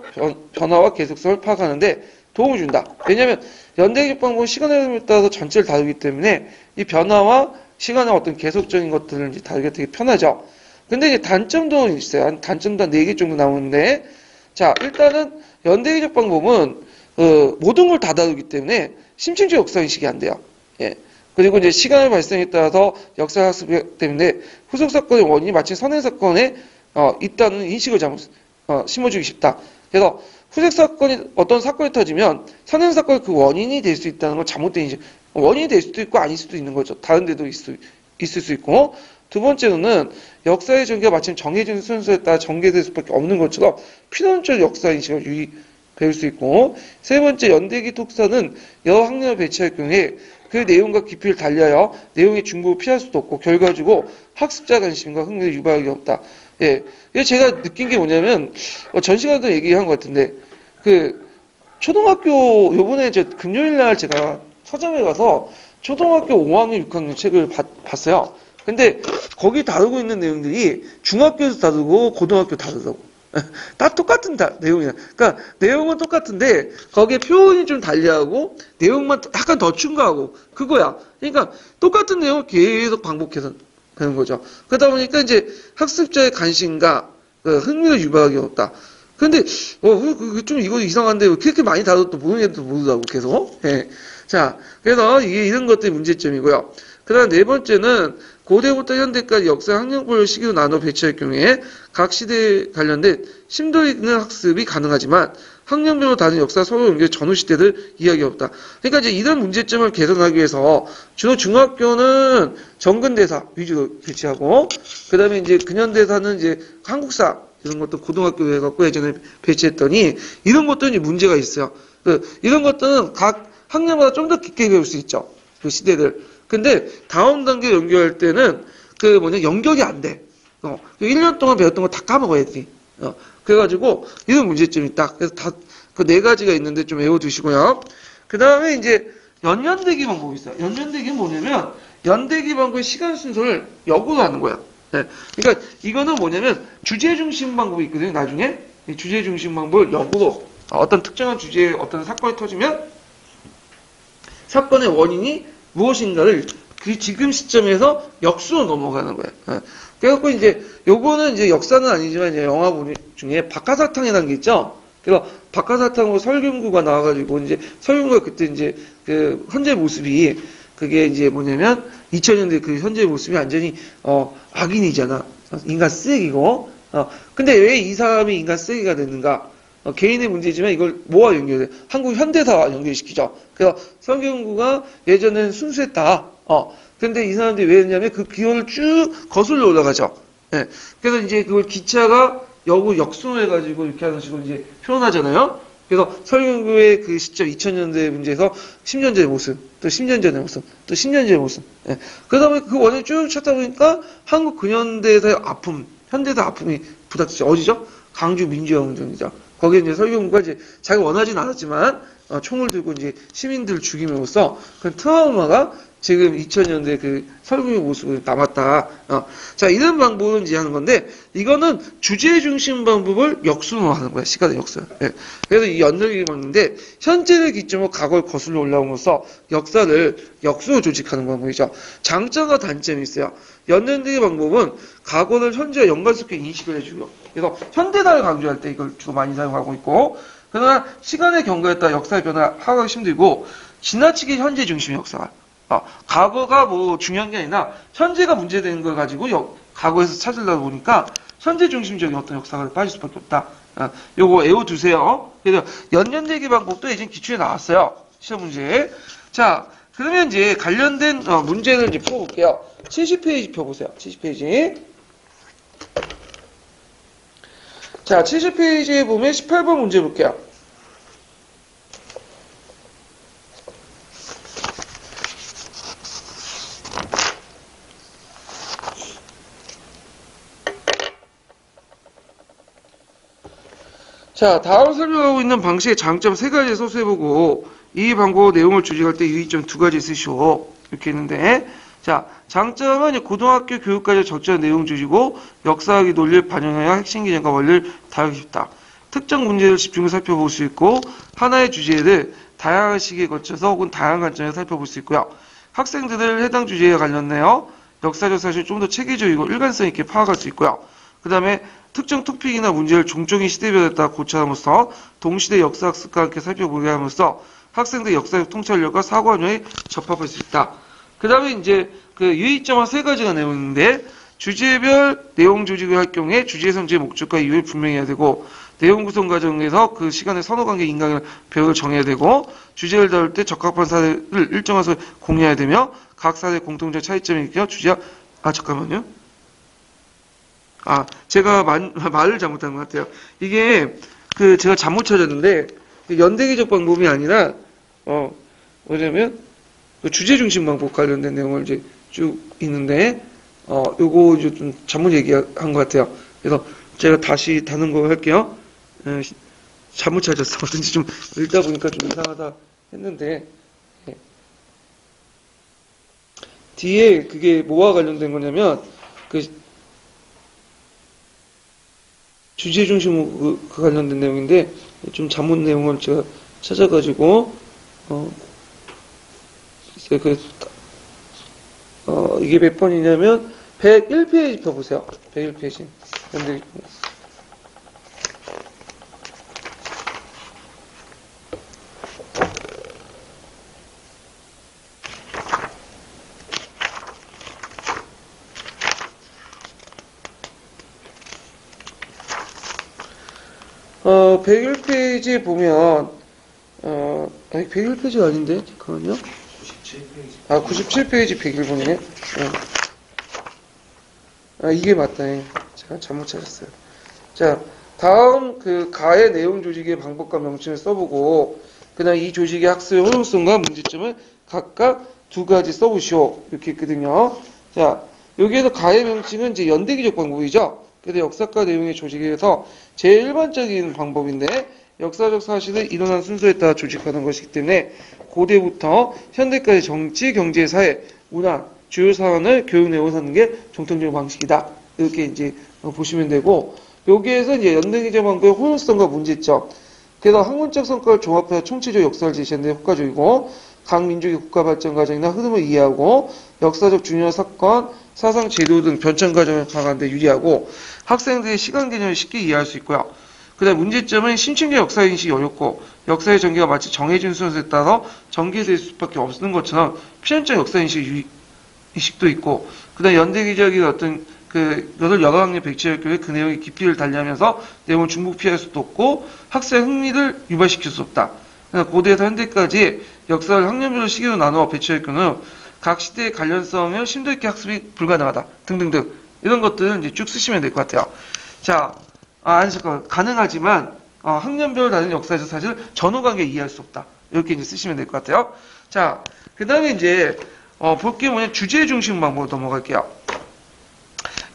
변화와 계속성을 파악하는데 도움을 준다. 왜냐하면 연대기적 방법은 시간의 흐름에 따라서 전체를 다루기 때문에 이 변화와 시간의 어떤 계속적인 것들을 이제 다루기가 되게 편하죠. 근데 이제 단점도 있어요. 단점도 한 4개 정도 나오는데, 자, 일단은 연대기적 방법은 모든 걸 다 다루기 때문에 심층적 역사인식이 안 돼요. 예. 그리고 이제 시간의 발생에 따라서 역사학습 때문에 후속 사건의 원인이 마치 선행 사건에 있다는 인식을 심어주기 쉽다. 그래서 후속 사건이 어떤 사건이 터지면 선행 사건이 그 원인이 될 수 있다는 건 잘못된 인식. 원인이 될 수도 있고 아닐 수도 있는 거죠. 다른 데도 있을 수 있고. 두 번째로는 역사의 전개가 마침 정해진 순서에 따라 전개될 수밖에 없는 것처럼 필연적 역사인식을 배울 수 있고, 세 번째 연대기 독서는 여러 학년을 배치할 경우에 그 내용과 깊이를 달리하여 내용의 중복을 피할 수도 없고 결과적으로 학습자 관심과 흥미를 유발하기 없다. 예, 제가 느낀 게 뭐냐면 전 시간에도 얘기한 것 같은데 그 초등학교 요번에 금요일 날 제가 서점에 가서 초등학교 5학년, 6학년 책을 봤어요. 근데 거기 다루고 있는 내용들이 중학교에서 다루고 고등학교 다루더라고. 다 똑같은 내용이야. 그러니까 내용은 똑같은데 거기에 표현이 좀 달리하고 내용만 약간 더 첨가하고 그거야. 그러니까 똑같은 내용을 계속 반복해서 하는 거죠. 그러다 보니까 이제 학습자의 관심과 흥미를 유발하기 어렵다. 근데 좀 이거 이상한데 왜 그렇게 많이 다뤄도 모르는 애들도 모르더라고 계속. 예. 자, 그래서 이게 이런 것들이 문제점이고요. 그다음 네 번째는 고대부터 현대까지 역사 학년별 시기로 나눠 배치할 경우에 각 시대에 관련된 심도 있는 학습이 가능하지만 학년별로 다른 역사 서로 연결 전후 시대를 이해하기 어렵다. 그러니까 이제 이런 문제점을 개선하기 위해서 주로 중학교는 정근대사 위주로 배치하고 그다음에 이제 근현대사는 이제 한국사 이런 것도 고등학교에 갖고 예전에 배치했더니 이런 것도 이제 문제가 있어요. 이런 것들은 각 학년마다 좀 더 깊게 배울 수 있죠. 그 시대들. 근데 다음 단계 연결할 때는 연결이 안 돼. 1년 동안 배웠던 거 다 까먹어 애들이. 그래가지고 이런 문제점이 있다. 그래서 다 그 네 가지가 있는데 좀 외워두시고요. 그 다음에 이제 연년대기 방법이 있어요. 연년대기는 뭐냐면 연대기 방법의 시간 순서를 역으로 하는 거야. 네. 그러니까 이거는 뭐냐면 주제 중심 방법이 있거든요. 나중에 이 주제 중심 방법을 역으로 어떤 특정한 주제에 어떤 사건이 터지면 사건의 원인이 무엇인가를 그 지금 시점에서 역수로 넘어가는 거예요. 네. 그래갖고 이제 요거는 이제 역사는 아니지만 이제 영화 중에 박하사탕이라는 게 있죠. 그래서 박하사탕으로 설경구가 나와가지고 이제 설경구가 그때 이제 그 현재 모습이 그게 이제 뭐냐면 2000년대 그 현재 모습이 완전히 악인이잖아. 인간 쓰레기고. 근데 왜 이 사람이 인간 쓰레기가 됐는가? 개인의 문제지만 이걸 뭐와 연결해? 한국 현대사와 연결시키죠. 그래서 설경구가 예전에는 순수했다. 근데 이 사람들이 왜 했냐면 그 기원을 쭉 거슬러 올라가죠. 예. 그래서 이제 그걸 기차가 역순해가지고 이렇게 하는 식으로 이제 표현하잖아요. 그래서 설경구의 그 시점 2000년대 문제에서 10년 전의 모습, 또 10년 전의 모습, 또 10년 전의 모습. 예. 그러다 보니 그 원인을 쭉 찾다 보니까 한국 근현대사의 아픔, 현대사 아픔이 부닥치죠. 어디죠? 강주 민주화 운동이죠. 거기에 이제 설경구가 이제 자기가 원하진 않았지만 총을 들고 이제 시민들을 죽임으로써 그 트라우마가 지금 2000년대 그 설국의 모습으로 남았다. 자, 이런 방법을 이제 하는 건데, 이거는 주제 중심 방법을 역순으로 하는 거야. 시간의 역순. 예. 그래서 이 연결이 맞는데, 현재를 기점으로 과거를 거슬러 올라오면서 역사를 역순으로 조직하는 방법이죠. 장점과 단점이 있어요. 연결되기 방법은 과거를 현재와 연관스럽게 인식을 해주고요. 그래서 현대사를 강조할 때 이걸 주로 많이 사용하고 있고, 그러나 시간의 경과에 따라 역사의 변화를 파악하기 힘들고, 지나치게 현재 중심의 역사가. 과거가 뭐 중요한 게 아니라 현재가 문제되는 걸 가지고 과거에서 찾으려다 보니까 현재 중심적인 어떤 역사가 빠질 수밖에 없다. 요거 외워두세요. 그래서 연년대기 방법도 예전 기출에 나왔어요. 시험 문제에. 자, 그러면 이제 관련된 문제를 이제 풀어볼게요. 70페이지 펴보세요. 70페이지. 자, 70페이지에 보면 18번 문제 볼게요. 자, 다음 설명하고 있는 방식의 장점 세 가지 서술해보고 이 방법 내용을 조직할 때 유의점 두 가지 쓰시오. 이렇게 있는데, 자, 장점은 고등학교 교육까지 적절한 내용 조직이고 역사학의 논리를 반영하여 핵심 개념과 원리를 다루기 쉽다. 특정 문제를 집중해서 살펴볼 수 있고 하나의 주제를 다양한 시기에 거쳐서 혹은 다양한 관점에서 살펴볼 수 있고요. 학생들을 해당 주제에 관련하여 역사적 사실을 좀 더 체계적이고 일관성 있게 파악할 수 있고요. 그 다음에 특정 토픽이나 문제를 종적인 시대별에 따라 고찰함으로써 동시대 역사학습과 함께 살펴보게 함으로써 학생들의 역사적 통찰력과 사고관념에 접합할 수 있다. 그 다음에 이제 그 유의점은 세 가지가 내용인데 주제별 내용 조직을 할 경우에 주제 선지의 목적과 이유를 분명히 해야 되고 내용 구성 과정에서 그 시간의 선호관계 인간의 배역을 정해야 되고 주제를 다룰 때 적합한 사례를 일정한 수 공유해야 되며 각 사례의 공통적 차이점이 있겨 주제와 잠깐만요. 제가 말을 잘못한 것 같아요. 이게 제가 잘못 찾았는데 연대기적 방법이 아니라 뭐냐면 그 주제 중심 방법 관련된 내용을 이제 쭉 있는데, 요거 이제 좀 잘못 얘기한 것 같아요. 그래서 제가 다시 다는 거 할게요. 잘못 찾았어. 어쩐지 좀 읽다 보니까 좀 이상하다 했는데, 예. 뒤에 그게 뭐와 관련된 거냐면, 그 주제 중심 그 관련된 내용인데, 좀 잘못 내용을 제가 찾아가지고, 글쎄, 이게 몇 번이냐면, 101페이지 펴보세요. 101페이지. 근데, 101페이지에 보면, 101페이지가 아닌데? 잠깐만요. 97페이지. 97페이지 101번이네. 이게 맞다. 제가 잘못 찾았어요. 자, 다음 그 가의 내용 조직의 방법과 명칭을 써보고, 그다음 이 조직의 학습의 효용성과 문제점을 각각 두 가지 써보시오. 이렇게 있거든요. 자, 여기에서 가의 명칭은 이제 연대기적 방법이죠. 그래서 역사과 내용의 조직에서 제일 일반적인 방법인데, 역사적 사실을 일어난 순서에 따라 조직하는 것이기 때문에 고대부터 현대까지 정치, 경제, 사회, 문화, 주요 사안을 교육 내용을 하는 게 정통적 방식이다. 이렇게 이제 보시면 되고, 여기에서 이제 연대기적 방법의 효용성과 문제점. 그래서 학문적 성과를 종합해서 총체적 역사를 제시하는 데 효과적이고, 각 민족의 국가 발전 과정이나 흐름을 이해하고, 역사적 중요한 사건, 사상 제도 등 변천 과정을 파악하는 데 유리하고, 학생들의 시간 개념을 쉽게 이해할 수 있고요. 그다음 문제점은 심층적 역사인식이 어렵고, 역사의 전개가 마치 정해진 순서에 따라 전개될 수밖에 없는 것처럼 필연적 역사인식도 있고, 그다음 연대기적인 어떤 너를 여러 학년 백지할 경우에 그 내용의 깊이를 달리하면서 내용을 중복 피할 수도 없고, 학생 흥미를 유발시킬 수 없다. 고대에서 현대까지 역사를 학년별로 시기로 나누어 배치할 경우 각 시대의 관련성을 심도 있게 학습이 불가능하다. 등등등. 이런 것들은 이제 쭉 쓰시면 될 것 같아요. 자, 잠깐 가능하지만 학년별로 다른 역사적 사실을 전후관계 이해할 수 없다. 이렇게 이제 쓰시면 될 것 같아요. 자, 그 다음에 이제 볼 게 뭐냐, 주제 중심 방법으로 넘어갈게요.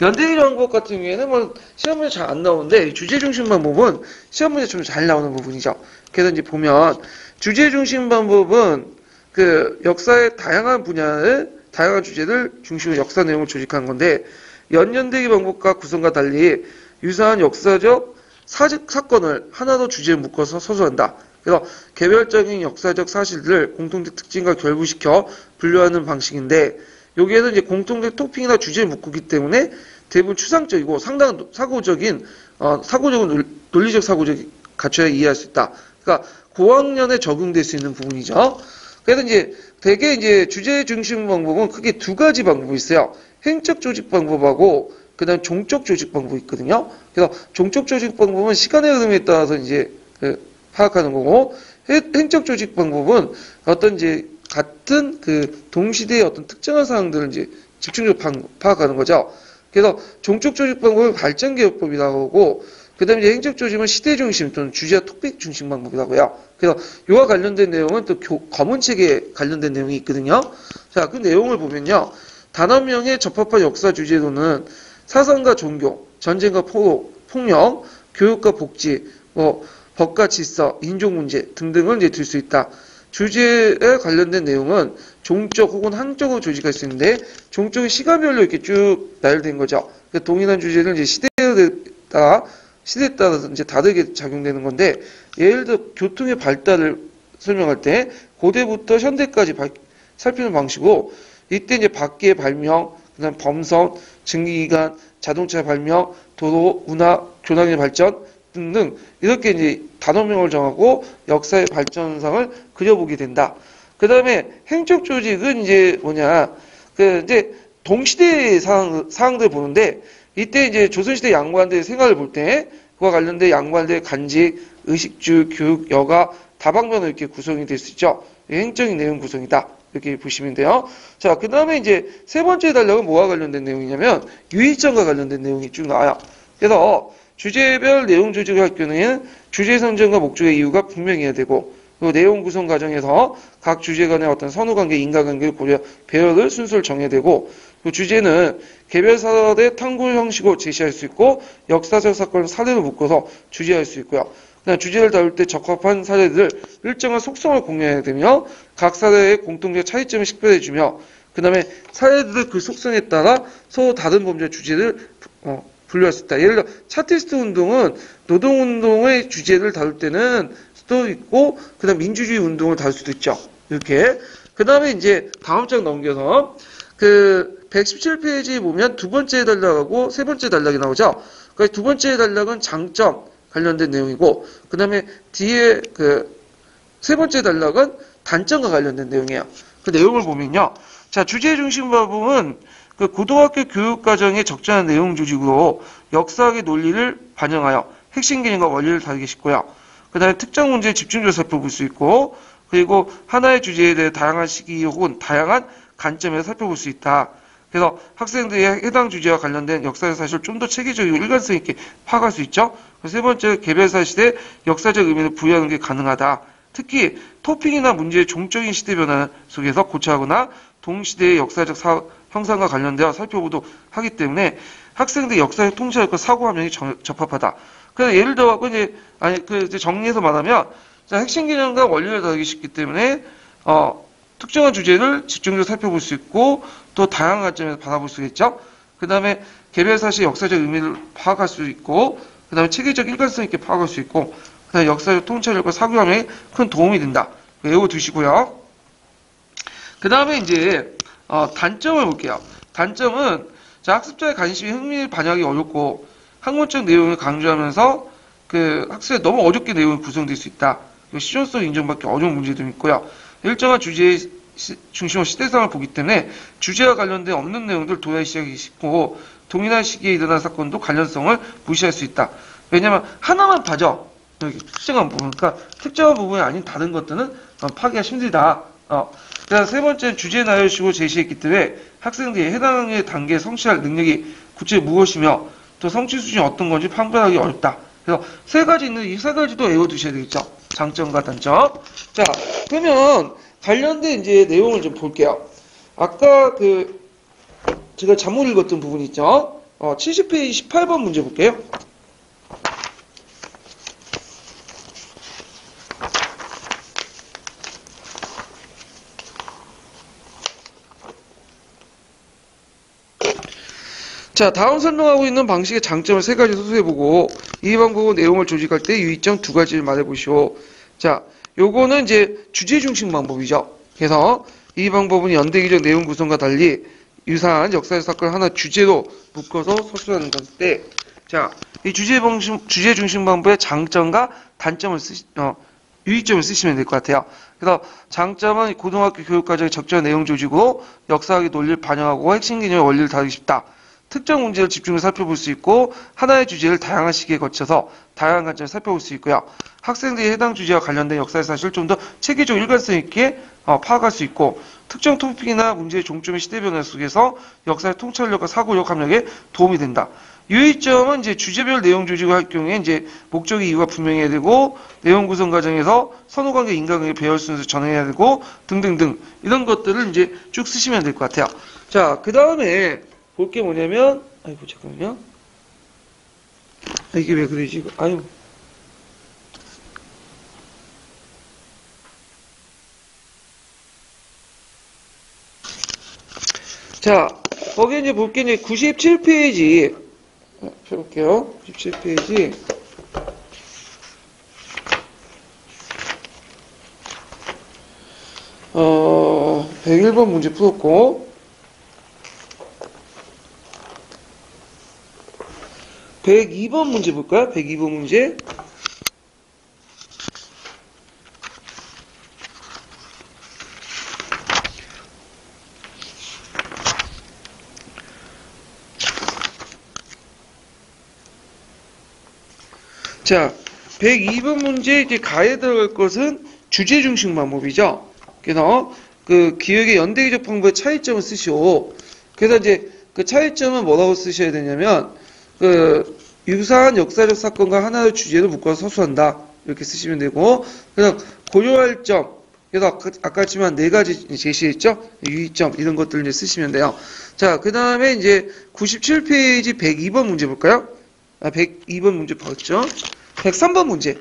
연대기적 방법 같은 경우에는 뭐 시험 문제 잘 안 나오는데, 주제 중심 방법은 시험 문제 좀 잘 나오는 부분이죠. 그래서 이제 보면 주제 중심 방법은 그 역사의 다양한 분야를, 다양한 주제를 중심으로 역사 내용을 조직한 건데, 연연대기 방법과 구성과 달리 유사한 역사적 사건을 하나로 주제에 묶어서 서술한다. 그래서 개별적인 역사적 사실들을 공통적 특징과 결부시켜 분류하는 방식인데, 여기에는 이제 공통적 토픽이나 주제를 묶기 때문에 대부분 추상적이고 상당한 사고적인 논리적 사고적 갖춰야 이해할 수 있다. 그러니까 고학년에 적용될 수 있는 부분이죠. 그래서 이제 대개 이제 주제 중심 방법은 크게 두 가지 방법이 있어요. 행적 조직 방법하고 그다음 종적 조직 방법이 있거든요. 그래서 종적 조직 방법은 시간의 흐름에 따라서 이제 파악하는 거고, 행적 조직 방법은 어떤 이제 같은 동시대의 어떤 특정한 사항들을 이제 집중적으로 파악하는 거죠. 그래서 종적 조직 방법은 발전 개혁법이라고 하고, 그 다음에 이제 행적 조직은 시대 중심 또는 주제와 토픽 중심 방법이라고 해요. 그래서 이와 관련된 내용은 또 검은책에 관련된 내용이 있거든요. 자, 그 내용을 보면요. 단원명의 적합한 역사 주제로는 사상과 종교, 전쟁과 폭력, 교육과 복지, 법과 질서, 인종 문제 등등을 이제 들 수 있다. 주제에 관련된 내용은 종적 혹은 항적으로 조직할 수 있는데, 종적이 시간별로 이렇게 쭉 나열된 거죠. 동일한 주제를 이제 시대에 따라서 이제 다르게 작용되는 건데, 예를 들어 교통의 발달을 설명할 때 고대부터 현대까지 살피는 방식으로, 이때 이제 바퀴의 발명, 그다음 범선, 증기기관, 자동차 발명, 도로, 운하, 교량의 발전 등등 이렇게 이제 단어명을 정하고 역사의 발전상을 그려보게 된다. 그 다음에 행적 조직은 이제 뭐냐, 이제 동시대의 사항들 보는데, 이때 이제 조선시대 양반들의 생활을 볼 때 그와 관련된 양반들의 간직, 의식주, 교육, 여가, 다방면으로 이렇게 구성이 될 수 있죠. 행적인 내용 구성이다. 이렇게 보시면 돼요. 자, 그 다음에 이제 세 번째 단락은 뭐와 관련된 내용이냐면 유의점과 관련된 내용이 쭉 나와요. 그래서 주제별 내용 조직을 할 경우에는 주제 선정과 목적의 이유가 분명해야 되고, 그리고 내용 구성 과정에서 각 주제 간의 어떤 선후관계, 인과관계를 고려, 배열을 순서를 정해야 되고, 그 주제는 개별 사례 탐구 형식으로 제시할 수 있고, 역사적 사건을 사례로 묶어서 주제할 수 있고요. 그다음 주제를 다룰 때 적합한 사례들 일정한 속성을 공유해야 되며, 각 사례의 공통적 차이점을 식별해주며, 그 다음에 사례들의 그 속성에 따라 서로 다른 범죄 주제를 분류할 수 있다. 예를 들어 차티스트 운동은 노동운동의 주제를 다룰 때는 수도 있고, 그 다음 민주주의 운동을 다룰 수도 있죠. 이렇게. 그 다음에 이제 다음 장 넘겨서 그 117페이지에 보면 두 번째 단락하고 세 번째 단락이 나오죠. 그 두 번째 단락은 장점 관련된 내용이고, 그 다음에 뒤에 그 세 번째 단락은 단점과 관련된 내용이에요. 그 내용을 보면요. 자, 주제 중심 부분은 그 고등학교 교육과정의 적절한 내용 조직으로 역사학의 논리를 반영하여 핵심 개념과 원리를 다루기 쉽고요. 그 다음에 특정 문제에 집중적으로 살펴볼 수 있고, 그리고 하나의 주제에 대해 다양한 시기 혹은 다양한 관점에서 살펴볼 수 있다. 그래서 학생들이 해당 주제와 관련된 역사적 사실을 좀 더 체계적이고 일관성 있게 파악할 수 있죠. 세 번째는 개별 사실에 역사적 의미를 부여하는 게 가능하다. 특히 토픽이나 문제의 종적인 시대 변화 속에서 고찰하거나 동시대의 역사적 형상과 관련되어 살펴보도록 하기 때문에 학생들의 역사적 통찰과 사고 함량이 적합하다. 그래서 예를 들어 이제 정리해서 말하면, 자, 핵심 개념과 원리를 다루기 쉽기 때문에 특정한 주제를 집중적으로 살펴볼 수 있고, 또 다양한 관점에서 바라볼 수 있죠. 그 다음에 개별 사실 역사적 의미를 파악할 수 있고, 그 다음에 체계적 일관성 있게 파악할 수 있고, 그 다음에 역사적 통찰력과 사고함에 큰 도움이 된다. 외워두시고요. 그 다음에 이제 단점을 볼게요. 단점은 자, 학습자의 관심이 흥미를 반영하기 어렵고 학문적 내용을 강조하면서 그 학습에 너무 어렵게 내용이 구성될 수 있다. 실용성 인정받기 어려운 문제도 있고요. 일정한 주제의 중심으로 시대상을 보기 때문에 주제와 관련된 없는 내용들 도외시하기 쉽고, 동일한 시기에 일어난 사건도 관련성을 무시할 수 있다. 왜냐하면 하나만 봐죠. 여기 특정한 부분, 그러니까 특정한 부분이 아닌 다른 것들은 파악하기가 힘들다. 세 번째는 주제 나열식으로 제시했기 때문에 학생들이 해당 단계에 성취할 능력이 구체적으로 무엇이며 또 성취 수준이 어떤 건지 판별하기 어렵다. 그래서 세 가지 있는 이 세 가지도 외워두셔야 되겠죠. 장점과 단점. 자, 그러면 관련된 이제 내용을 좀 볼게요. 아까 제가 잘못 읽었던 부분 있죠. 70페이지 18번 문제 볼게요. 자, 다음 설명하고 있는 방식의 장점을 세 가지 소수해보고 이 방법은 내용을 조직할 때 유의점 두 가지를 말해보시오. 자, 요거는 이제 주제 중심 방법이죠. 그래서 이 방법은 연대기적 내용 구성과 달리 유사한 역사적 사건을 하나 주제로 묶어서 서술하는 것일 때, 자, 이 주제 중심 방법의 장점과 단점을 유의점을 쓰시면 될 것 같아요. 그래서 장점은 고등학교 교육과정의 적절한 내용 조직으로 역사학의 논리를 반영하고 핵심 개념의 원리를 다루기 쉽다. 특정 문제를 집중해서 살펴볼 수 있고, 하나의 주제를 다양한 시기에 거쳐서 다양한 관점을 살펴볼 수 있고요. 학생들이 해당 주제와 관련된 역사의 사실을 좀 더 체계적 일관성 있게 파악할 수 있고, 특정 토픽이나 문제의 종점의 시대 변화 속에서 역사의 통찰력과 사고력 함량에 도움이 된다. 유의점은 이제 주제별 내용 조직을 할 경우에 이제 목적의 이유가 분명해야 되고, 내용 구성 과정에서 선후관계, 인과관계 배열 순서 전해야 되고 등등등 이런 것들을 이제 쭉 쓰시면 될 것 같아요. 자, 그 다음에 볼 게 뭐냐면, 아이고 잠깐만요. 이게 왜 그러지? 이거? 아유. 자, 거기 이제 볼 게 이제 97페이지 펴볼게요. 97페이지. 101번 문제 풀었고, 102번 문제 볼까요? 102번 문제. 자, 102번 문제 이제 가에 들어갈 것은 주제 중심 방법이죠. 그래서 그 기억의 연대기적 방법의 차이점을 쓰시오. 그래서 이제 그 차이점은 뭐라고 쓰셔야 되냐면, 그 유사한 역사적 사건과 하나의 주제를 묶어서 서술한다. 이렇게 쓰시면 되고, 그다음 고려할 점. 그래서 아까 했지만 네 가지 제시했죠? 유의점 이런 것들을 이제 쓰시면 돼요. 자, 그 다음에 이제 97페이지 102번 문제 볼까요? 102번 문제 봤죠? 103번 문제.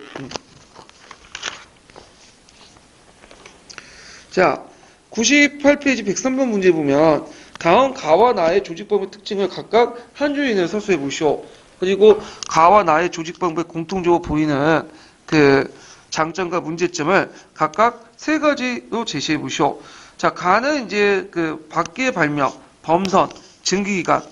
자, 98페이지 103번 문제 보면 다음 가와 나의 조직법의 특징을 각각 한 줄에 내어 서술해 보시오. 그리고 가와 나의 조직법에 공통적으로 보이는 그 장점과 문제점을 각각 세 가지로 제시해 보시오. 자, 가는 이제 그 밖의 발명, 범선, 증기기간.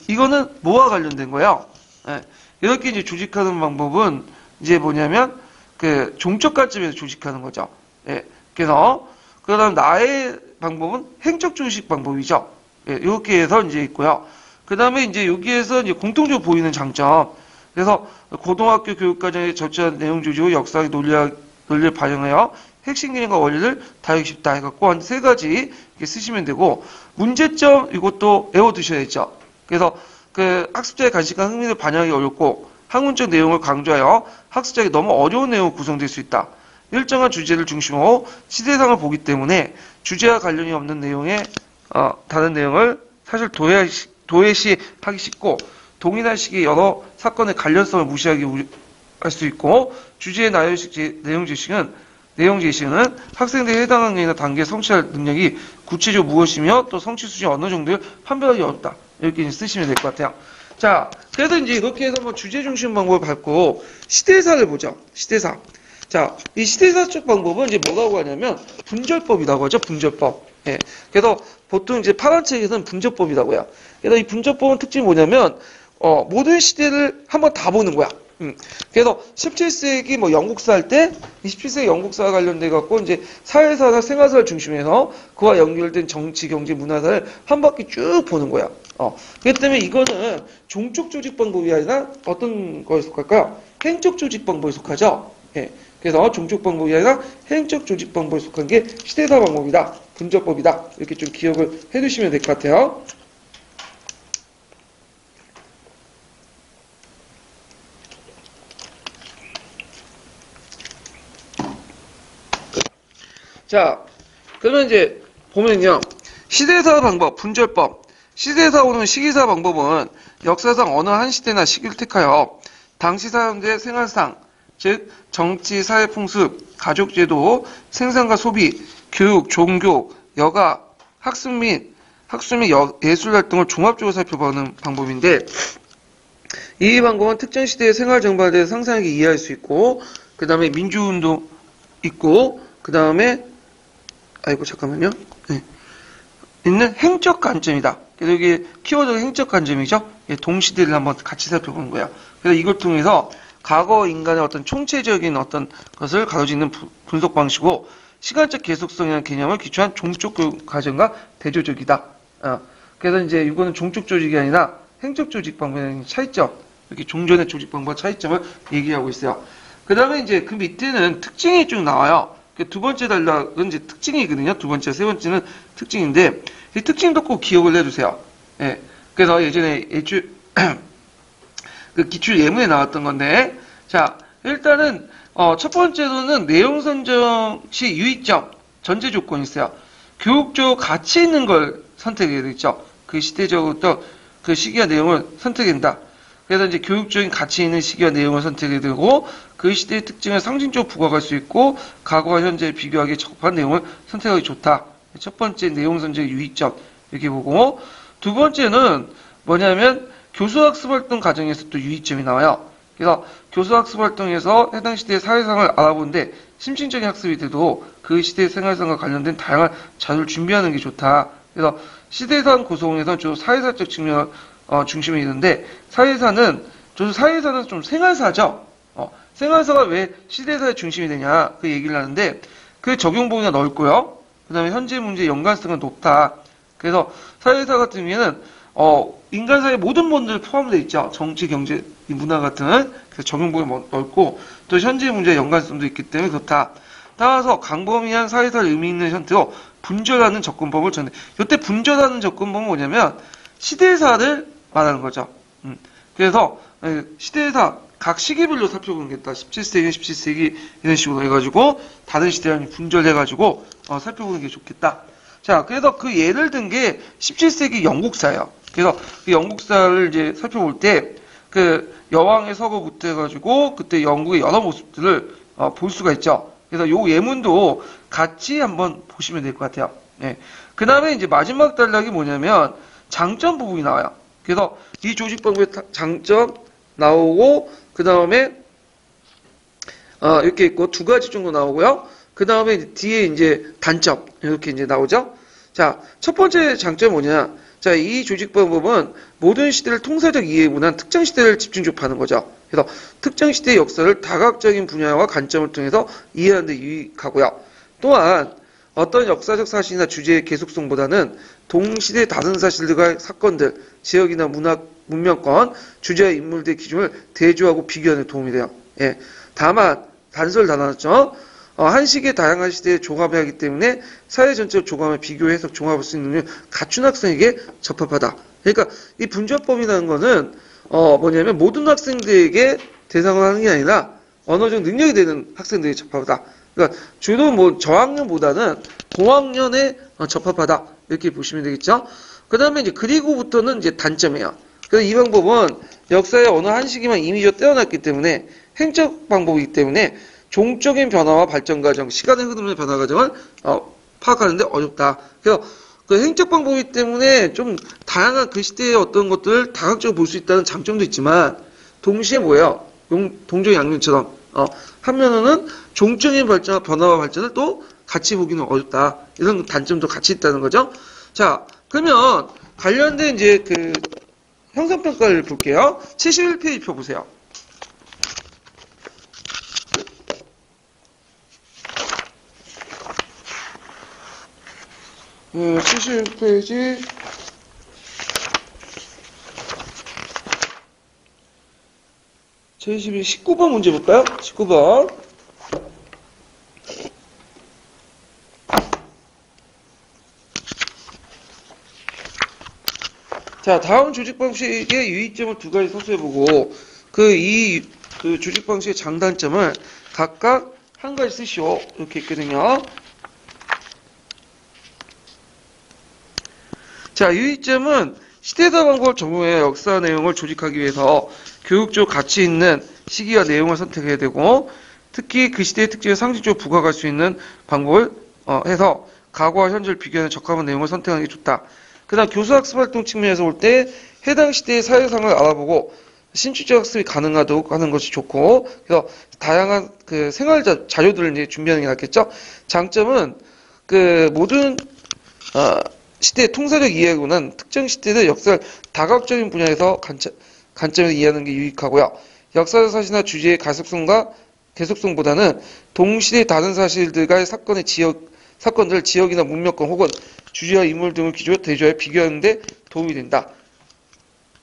이거는 뭐와 관련된 거예요? 예, 이렇게 이제 조직하는 방법은 이제 뭐냐면 그 종적 관점에서 조직하는 거죠. 예, 그래서 그다음 나의 방법은 행적 조직 방법이죠. 예, 이렇게 해서 이제 있고요. 그다음에 이제 여기에서 이제 공통적으로 보이는 장점. 그래서 고등학교 교육과정의 절제한 내용 조직의 역사의 논리를 반영하여 핵심 개념과 원리를 다루기 쉽다 해갖고 한 세 가지 이렇게 쓰시면 되고, 문제점 이것도 외워두셔야죠. 그래서 그 학습자의 관심과 흥미를 반영하기 어렵고 학문적 내용을 강조하여 학습자에게 너무 어려운 내용을 구성될 수 있다. 일정한 주제를 중심으로 시대상을 보기 때문에 주제와 관련이 없는 내용에 다른 내용을 사실 도외시하기 쉽고 동일한 시기의 여러 사건의 관련성을 무시하기 할 수 있고, 주제의 내용 제시는 학생들이 해당 학년이나 단계에 성취할 능력이 구체적으로 무엇이며 또 성취 수준이 어느 정도를 판별하기 어렵다. 이렇게 쓰시면 될 것 같아요. 자, 그래서 이제 이렇게 해서 뭐 주제 중심 방법을 밟고 시대사를 보죠. 시대사. 자, 이 시대사적 방법은 이제 뭐라고 하냐면 분절법이라고 하죠. 분절법. 예. 그래서 보통 이제 파란 책에서는 분절법이라고 해요. 그래서 이 분절법은 특징이 뭐냐면 모든 시대를 한번 다 보는 거야. 그래서 17세기 뭐 영국사 할 때 27세기 영국사와 관련돼 갖고 이제 사회사나 생활사를 중심해서 그와 연결된 정치, 경제, 문화사를 한 바퀴 쭉 보는 거야. 그렇기 때문에 이거는 종족 조직 방법이 아니라 어떤 거에 속할까요? 행적 조직 방법에 속하죠. 예. 그래서 종족 방법이 아니라 행적 조직 방법에 속한 게 시대사 방법이다. 분절법이다. 이렇게 좀 기억을 해두시면 될 것 같아요. 자, 그러면 이제 보면요. 시대사 방법, 분절법. 시대사오는 시기사 방법은 역사상 어느 한 시대나 시기를 택하여 당시 사람들의 생활상, 즉 정치, 사회 풍습, 가족제도, 생산과 소비, 교육, 종교, 여가, 학습 및 예술 활동을 종합적으로 살펴보는 방법인데, 이 방법은 특정 시대의 생활 정보에 대해 상세하게 이해할 수 있고, 그 다음에 민주운동 있고, 그 다음에 잠깐만요. 네. 있는 행적 관점이다. 그래서 이게 키워드가 행적 관점이죠. 동시대를 한번 같이 살펴보는 거예요. 그래서 이걸 통해서 과거 인간의 어떤 총체적인 어떤 것을 가로짓는 분석 방식이고, 시간적 계속성이라는 개념을 기초한 종족 교육 과정과 대조적이다. 그래서 이제 이거는 종족 조직이 아니라 행적 조직 방법의 차이점, 이렇게 종전의 조직 방법 차이점을 얘기하고 있어요. 그 다음에 이제 그 밑에는 특징이 쭉 나와요. 두 번째 단락은 이제 특징이거든요. 두 번째, 세 번째는 특징인데, 이 특징도 꼭 기억을 해주세요. 예. 그래서 예전에 그 기출 예문에 나왔던 건데, 자, 일단은, 첫 번째로는 내용 선정 시 유의점, 전제 조건이 있어요. 교육적 가치 있는 걸 선택해야 되죠. 그 시대적으로 그 시기와 내용을 선택한다. 그래서 이제 교육적인 가치 있는 시기와 내용을 선택해야 되고, 그 시대의 특징을 상징적으로 부각할 수 있고, 과거와 현재에 비교하기에 적합한 내용을 선택하기 좋다. 첫 번째 내용 선정의 유의점, 이렇게 보고, 두 번째는 뭐냐면, 교수학습 활동 과정에서 또 유의점이 나와요. 그래서 교수학습 활동에서 해당 시대의 사회상을 알아보는데, 심층적인 학습이 돼도 그 시대의 생활상과 관련된 다양한 자료를 준비하는 게 좋다. 그래서 시대상 구성에서 주로 사회사적 측면, 중심이 있는데, 사회사는 좀 생활사죠. 생활사가 왜 시대사의 중심이 되냐, 그 얘기를 하는데, 그 적용 범위가 넓고요. 그 다음에 현재 문제의 연관성은 높다. 그래서 사회사 같은 경우에는, 인간 사회의 모든 문제들 포함되어 있죠. 정치, 경제, 문화 같은. 그래서 적용 범위가 넓고, 또 현재 문제의 연관성도 있기 때문에 그렇다. 따라서 강범위한 사회사를 의미 있는 형태로 분절하는 접근법을 전해. 이때 분절하는 접근법은 뭐냐면, 시대사를 말하는 거죠. 그래서 시대사 각 시기별로 살펴보는 게 있다. 17세기, 17세기 이런 식으로 해가지고 다른 시대랑 분절해가지고 살펴보는 게 좋겠다. 자, 그래서 그 예를 든 게 17세기 영국사예요. 그래서 그 영국사를 이제 살펴볼 때 그 여왕의 서거부터 해가지고 그때 영국의 여러 모습들을 볼 수가 있죠. 그래서 요 예문도 같이 한번 보시면 될 것 같아요. 네. 그 다음에 이제 마지막 단락이 뭐냐면 장점 부분이 나와요. 그래서 이 조직 방법의 장점 나오고 그 다음에 이렇게 있고 두 가지 정도 나오고요. 그 다음에 뒤에 이제 단점 이렇게 이제 나오죠. 자, 첫 번째 장점이 뭐냐? 자, 이 조직 방법은 모든 시대를 통사적 이해보다는 특정 시대를 집중적으로 파는 거죠. 그래서 특정 시대의 역사를 다각적인 분야와 관점을 통해서 이해하는 데 유익하고요. 또한 어떤 역사적 사실이나 주제의 계속성보다는 동시대 다른 사실들과 사건들, 지역이나 문학, 문명권, 주제와 인물들의 기준을 대조하고 비교하는 데 도움이 돼요. 예. 다만 단서를 다 나눴죠. 한 시기의 다양한 시대에 조감해야 하기 때문에 사회 전체를 조감해 비교 해석 종합할 수 있는 능력을 갖춘 학생에게 적합하다. 그러니까 이 분조법이라는 거는 뭐냐면 모든 학생들에게 대상을 하는 게 아니라 어느 정도 능력이 되는 학생들에게 적합하다. 그러니까 주로 뭐 저학년보다는 고학년에 적합하다. 이렇게 보시면 되겠죠. 그 다음에 이제 그리고부터는 이제 단점이에요. 그래서 이 방법은 역사의 어느 한 시기만 이미지로 떼어놨기 때문에 행적 방법이기 때문에 종적인 변화와 발전 과정, 시간의 흐름의 변화 과정을 파악하는데 어렵다. 그래서 그 행적 방법이기 때문에 좀 다양한 그 시대의 어떤 것들을 다각적으로 볼 수 있다는 장점도 있지만 동시에 뭐예요? 동종양면처럼 한면으로는 종적인 발전과 변화와 발전을 또 같이 보기는 어렵다. 이런 단점도 같이 있다는 거죠. 자, 그러면 관련된 이제 그 형상평가를 볼게요. 71페이지 펴 보세요. 71페이지 19번 문제 볼까요? 19번. 자, 다음 조직 방식의 유의점을 두 가지 서술해보고 그 조직 방식의 장단점을 각각 한 가지 쓰시오. 이렇게 있거든요. 자, 유의점은 시대사 방법을 적용해 역사 내용을 조직하기 위해서 교육적 가치 있는 시기와 내용을 선택해야 되고, 특히 그 시대의 특징을 상징적으로 부각할 수 있는 방법을 해서 과거와 현재를 비교하는 적합한 내용을 선택하는 게 좋다. 그 다음 교수학습 활동 측면에서 볼 때 해당 시대의 사회상을 알아보고 신축적 학습이 가능하도록 하는 것이 좋고, 그래서 다양한 그 생활 자료들을 이제 준비하는 게 낫겠죠. 장점은 그 모든 시대의 통사적 이해보다는 특정 시대의 역사를 다각적인 분야에서 관점에서 이해하는 게 유익하고요. 역사적 사실이나 주제의 가속성과 계속성보다는 동시대의 다른 사실들과의 사건들 지역이나 문명권 혹은 주제와 인물 등을 기준으로 대조하여 비교하는 데 도움이 된다.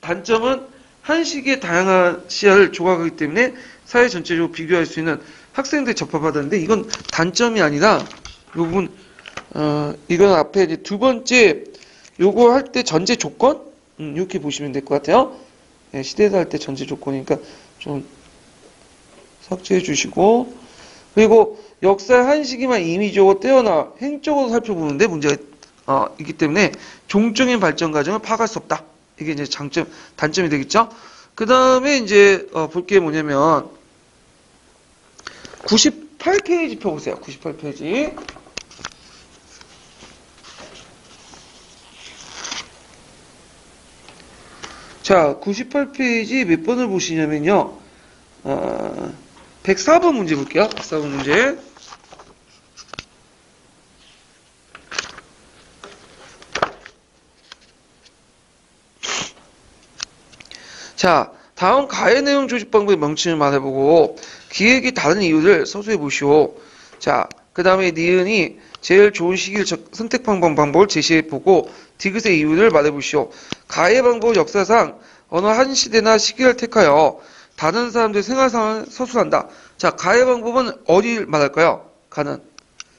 단점은 한 시기의 다양한 시야를 조각하기 때문에 사회 전체적으로 비교할 수 있는 학생들이 접합하다는데 이건 단점이 아니라 이 부분 이건 앞에 이제 두 번째 요거 할 때 전제 조건 이렇게 보시면 될 것 같아요. 네, 시대에서 할 때 전제 조건이니까 좀 삭제해 주시고, 그리고 역사의 한 시기만 임의적으로 떼어나 행적으로 살펴보는데 문제가 있기 때문에 종적인 발전 과정을 파악할 수 없다. 이게 이제 단점이 되겠죠. 그 다음에 이제 볼 게 뭐냐면 98페이지 펴보세요. 98페이지. 자, 98페이지 몇 번을 보시냐면요. 104번 문제 볼게요. 104번 문제. 자, 다음 가해 내용 조직 방법의 명칭을 말해보고 기획이 다른 이유를 서술해 보시오. 자, 그 다음에 니은이 제일 좋은 시기를 선택한 방법을 제시해보고 디귿의 이유를 말해보시오. 가해 방법 역사상 어느 한 시대나 시기를 택하여 다른 사람들의 생활 상황을 서술한다. 자, 가해 방법은 어디를 말할까요? 가는.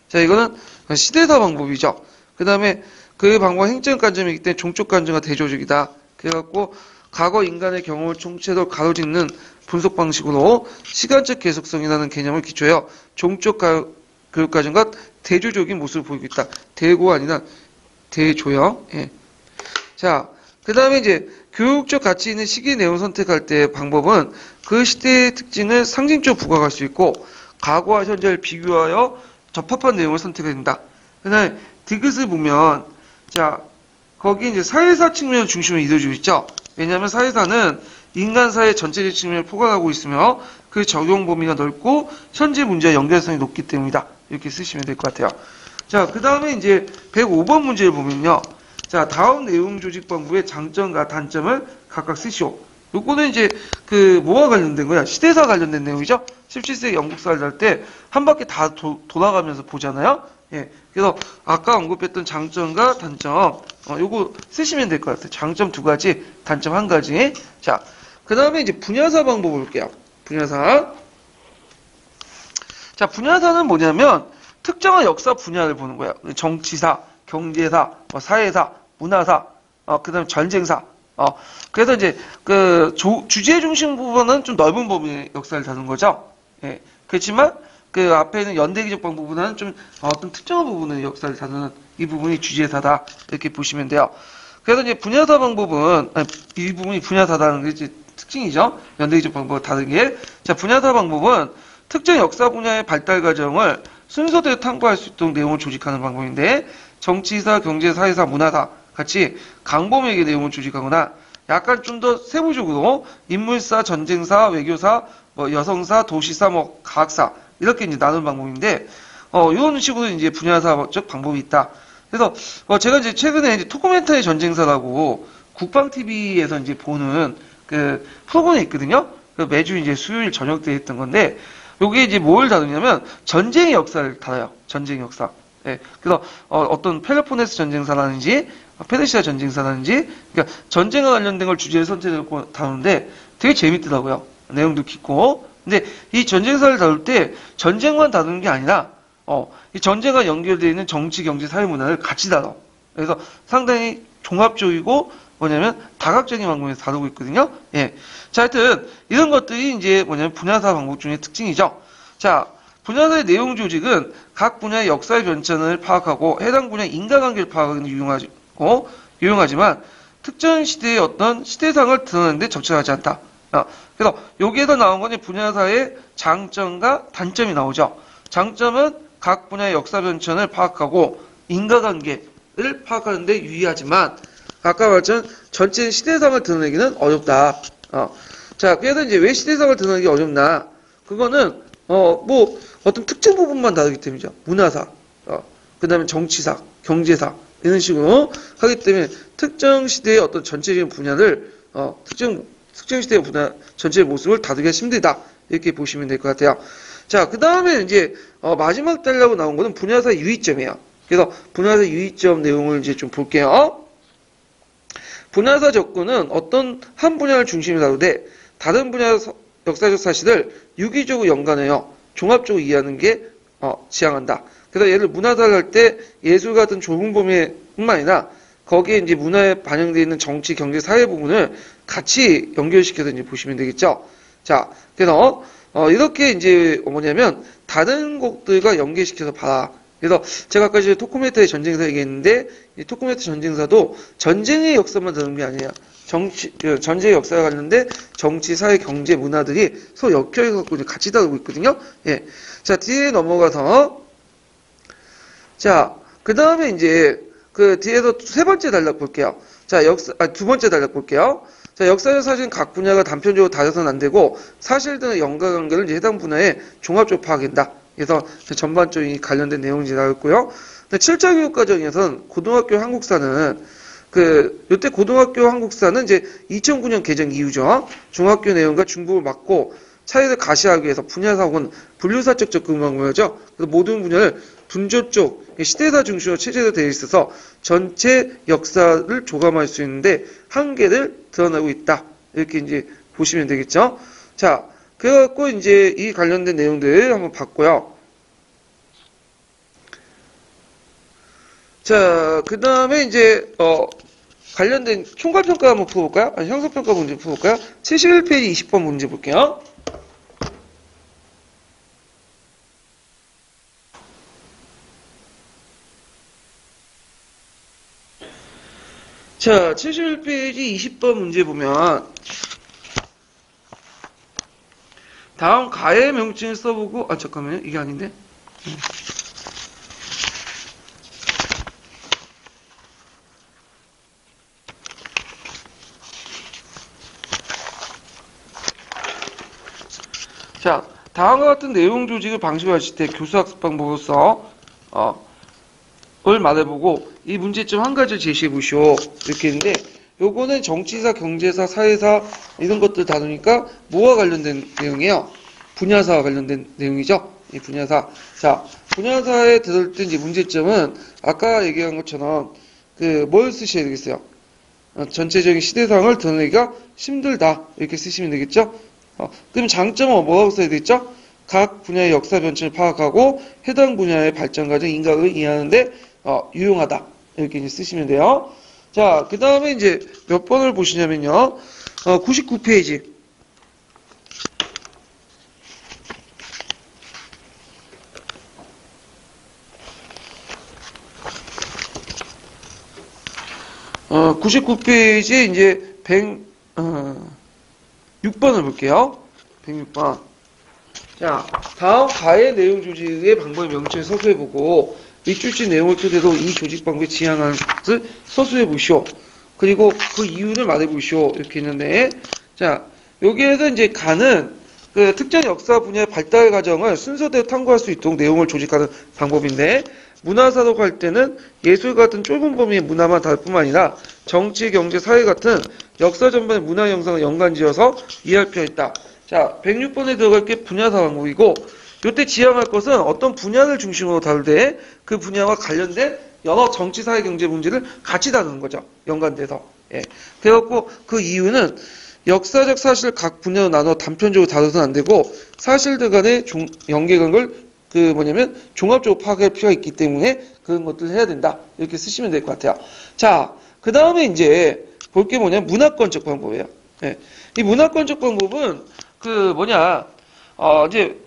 자, 이거는 시대사 방법이죠. 그 다음에 그 방법은 행적 관점이기 때문에 종적 관점과 대조적이다. 그래갖고 과거 인간의 경험을 총체적으로 가로짓는 분석 방식으로 시간적 계속성이라는 개념을 기초하여 종적 교육과정과 대조적인 모습을 보이고 있다. 대고가 아니라 대조요. 예. 자, 그 다음에 이제 교육적 가치 있는 시기 내용 선택할 때 방법은 그 시대의 특징을 상징적으로 부각할 수 있고 과거와 현재를 비교하여 적합한 내용을 선택해야 된다. 그 다음에 디귿을 보면 자, 거기 이제 사회사 측면을 중심으로 이루어지고 있죠. 왜냐하면 사회사는 인간 사회 전체적 측면을 포괄하고 있으며 그 적용 범위가 넓고 현재 문제와 연결성이 높기 때문이다. 이렇게 쓰시면 될 것 같아요. 자, 그 다음에 이제 105번 문제를 보면요. 자, 다음 내용 조직 방법의 장점과 단점을 각각 쓰시오. 요거는 이제 뭐와 관련된 거야? 시대사 관련된 내용이죠. 17세기 영국사를 할 때 한 바퀴 다 돌아가면서 보잖아요. 예. 그래서 아까 언급했던 장점과 단점, 요거 쓰시면 될 것 같아요. 장점 2가지, 단점 1가지. 자, 그 다음에 이제 분야사 방법 볼게요. 분야사. 자, 분야사는 뭐냐면 특정한 역사 분야를 보는 거예요. 정치사, 경제사, 사회사, 문화사, 그 다음에 전쟁사. 그래서 이제 주제 중심 부분은 좀 넓은 범위의 역사를 다루는 거죠. 예. 그렇지만 그 앞에 있는 연대기적 방법보다는 좀 어떤 특정한 부분의 역사를 다루는 이 부분이 주제사다. 이렇게 보시면 돼요. 그래서 이제 분야사 방법은, 이 부분이 분야사다는 게 이제 특징이죠. 연대기적 방법과 다르게. 자, 분야사 방법은 특정 역사 분야의 발달 과정을 순서대로 탐구할 수 있도록 내용을 조직하는 방법인데, 정치사, 경제, 사회사, 문화사 같이 강범위의 내용을 조직하거나 약간 좀 더 세부적으로 인물사, 전쟁사, 외교사, 여성사, 도시사, 과학사 이렇게 이제 나눈 방법인데, 이런 식으로 이제 분야사적 방법이 있다. 그래서 제가 이제 최근에 이제 토크멘터리 전쟁사라고 국방 TV에서 이제 보는 그 프로그램이 있거든요. 매주 이제 수요일 저녁 때 했던 건데, 요게 이제 뭘 다루냐면 전쟁의 역사를 다뤄요. 전쟁 역사. 예. 그래서 어떤 펠로폰네스 전쟁사라든지 페르시아 전쟁사라든지 그러니까 전쟁과 관련된 걸 주제를 선택해서 다루는데 되게 재밌더라고요. 내용도 깊고. 근데 이 전쟁사를 다룰 때 전쟁만 다루는 게 아니라 이 전쟁과 연결되어 있는 정치, 경제, 사회, 문화를 같이 다뤄. 그래서 상당히 종합적이고 뭐냐면 다각적인 방법에서 다루고 있거든요. 예. 자, 하여튼 이런 것들이 이제 뭐냐면 분야사 방법 중에 특징이죠. 자, 분야사의 내용 조직은 각 분야의 역사의 변천을 파악하고 해당 분야의 인과관계를 파악하는 데 유용하지만 특정 시대의 어떤 시대상을 드러내는데 적절하지 않다. 그래서 여기에서 나온 건 분야사의 장점과 단점이 나오죠. 장점은 각 분야의 역사 변천을 파악하고 인과관계를 파악하는 데 유의하지만 아까 말했던 전체 시대상을 드러내기는 어렵다. 자, 그래서 이제 왜 시대상을 드러내기 어렵나? 그거는 어떤 특정 부분만 다루기 때문이죠. 문화사, 그 다음에 정치사, 경제사 이런 식으로 하기 때문에 특정 시대의 어떤 전체적인 분야를 특정 시대의 분야 전체의 모습을 다루기가 힘들다. 이렇게 보시면 될 것 같아요. 자, 그 다음에 이제 마지막 달라고 나온 거는 분야사 유의점이에요. 그래서 분야사 유의점 내용을 이제 좀 볼게요. 분야사 접근은 어떤 한 분야를 중심으로 다루되 다른 분야 역사적 사실을 유기적으로 연관하여 종합적으로 이해하는 게 지향한다. 그래서 예를 문화사를 할 때 예술 같은 좁은 범위뿐만 아니라 거기에 이제 문화에 반영되어 있는 정치, 경제, 사회 부분을 같이 연결시켜서 이제 보시면 되겠죠. 자, 그래서 이렇게 이제 뭐냐면 다른 것들과 연계시켜서 봐라. 그래서 제가 아까 이제 토크메타의 전쟁사 얘기했는데 이 토크메타 전쟁사도 전쟁의 역사만 다루는 게 아니에요. 전쟁의 역사와 관련된 정치, 사회, 경제, 문화들이 서로 엮여갖고 같이 다루고 있거든요. 예. 자, 뒤에 넘어가서 자, 그 다음에 이제 그 뒤에서 세 번째 단락 볼게요. 자, 두 번째 단락 볼게요. 자, 역사적 사실은 각 분야가 단편적으로 다뤄서는 안 되고 사실 등의 연관관계를 이제 해당 분야에 종합적으로 파악한다. 그래서 전반적인 관련된 내용이 나왔고요. 7차 교육 과정에서는 고등학교 한국사는 요때 고등학교 한국사는 이제 2009년 개정 이후죠. 중학교 내용과 중복을 막고 차이를 가시하기 위해서 분야사 혹은 분류사적 접근 방법이죠. 그래서 모든 분야를 분조적 시대사 중심으로 체제로 되어 있어서 전체 역사를 조감할 수 있는데 한계를 드러내고 있다. 이렇게 이제 보시면 되겠죠. 자, 그래갖고 이제 이 관련된 내용들 한번 봤고요. 자, 그 다음에 이제 관련된 총괄평가 한번 풀어볼까요? 아니, 형성평가 문제 풀어볼까요? 71페이지 20번 문제 볼게요. 자, 71페이지 20번 문제 보면 다음 가의 명칭을 써보고 잠깐만요. 이게 아닌데. 자, 다음과 같은 내용 조직을 방식화하실 때 교수학습 방법으로서 을 말해보고 이 문제점 한 가지를 제시해 보시오. 이렇게 했는데 요거는 정치사, 경제사, 사회사 이런 것들 다루니까 뭐와 관련된 내용이에요? 분야사와 관련된 내용이죠. 이 분야사. 자, 분야사에 들을 때 이제 문제점은 아까 얘기한 것처럼 뭘 쓰셔야 되겠어요? 전체적인 시대상을 드러내기가 힘들다. 이렇게 쓰시면 되겠죠? 그럼 장점은 뭐라고 써야 되겠죠? 각 분야의 역사 변천을 파악하고 해당 분야의 발전 과정, 인각을 이해하는데 유용하다. 이렇게 이제 쓰시면 돼요. 자, 그 다음에 이제 몇 번을 보시냐면요. 99페이지. 어, 99페이지 이제 106번을 볼게요. 106번. 자, 다음 가의 내용 조직의 방법의 명칭을 서술해보고 밑줄치 내용을 토대로 이 조직 방법에 지향하는 것을 서술해보시오. 그리고 그 이유를 말해보시오. 이렇게 있는데, 자, 여기에서 이제 가는 특정 역사 분야의 발달 과정을 순서대로 탐구할 수 있도록 내용을 조직하는 방법인데, 문화사로 갈 때는 예술 같은 좁은 범위의 문화만 다룰 뿐만 아니라 정치, 경제, 사회 같은 역사 전반의 문화 형상을 연관지어서 이해할 필요가 있다. 자, 106번에 들어갈 게 분야사 방법이고, 이때 지향할 것은 어떤 분야를 중심으로 다룰 때 그 분야와 관련된 여러 정치, 사회, 경제 문제를 같이 다루는 거죠. 연관돼서. 예. 그래갖고 그 이유는 역사적 사실을 각 분야로 나눠 단편적으로 다뤄서는 안 되고 사실들 간의 연계관을 종합적으로 파악할 필요가 있기 때문에 그런 것들을 해야 된다. 이렇게 쓰시면 될 것 같아요. 자, 그 다음에 이제 볼 게 문화권적 방법이에요. 예. 이 문화권적 방법은 이제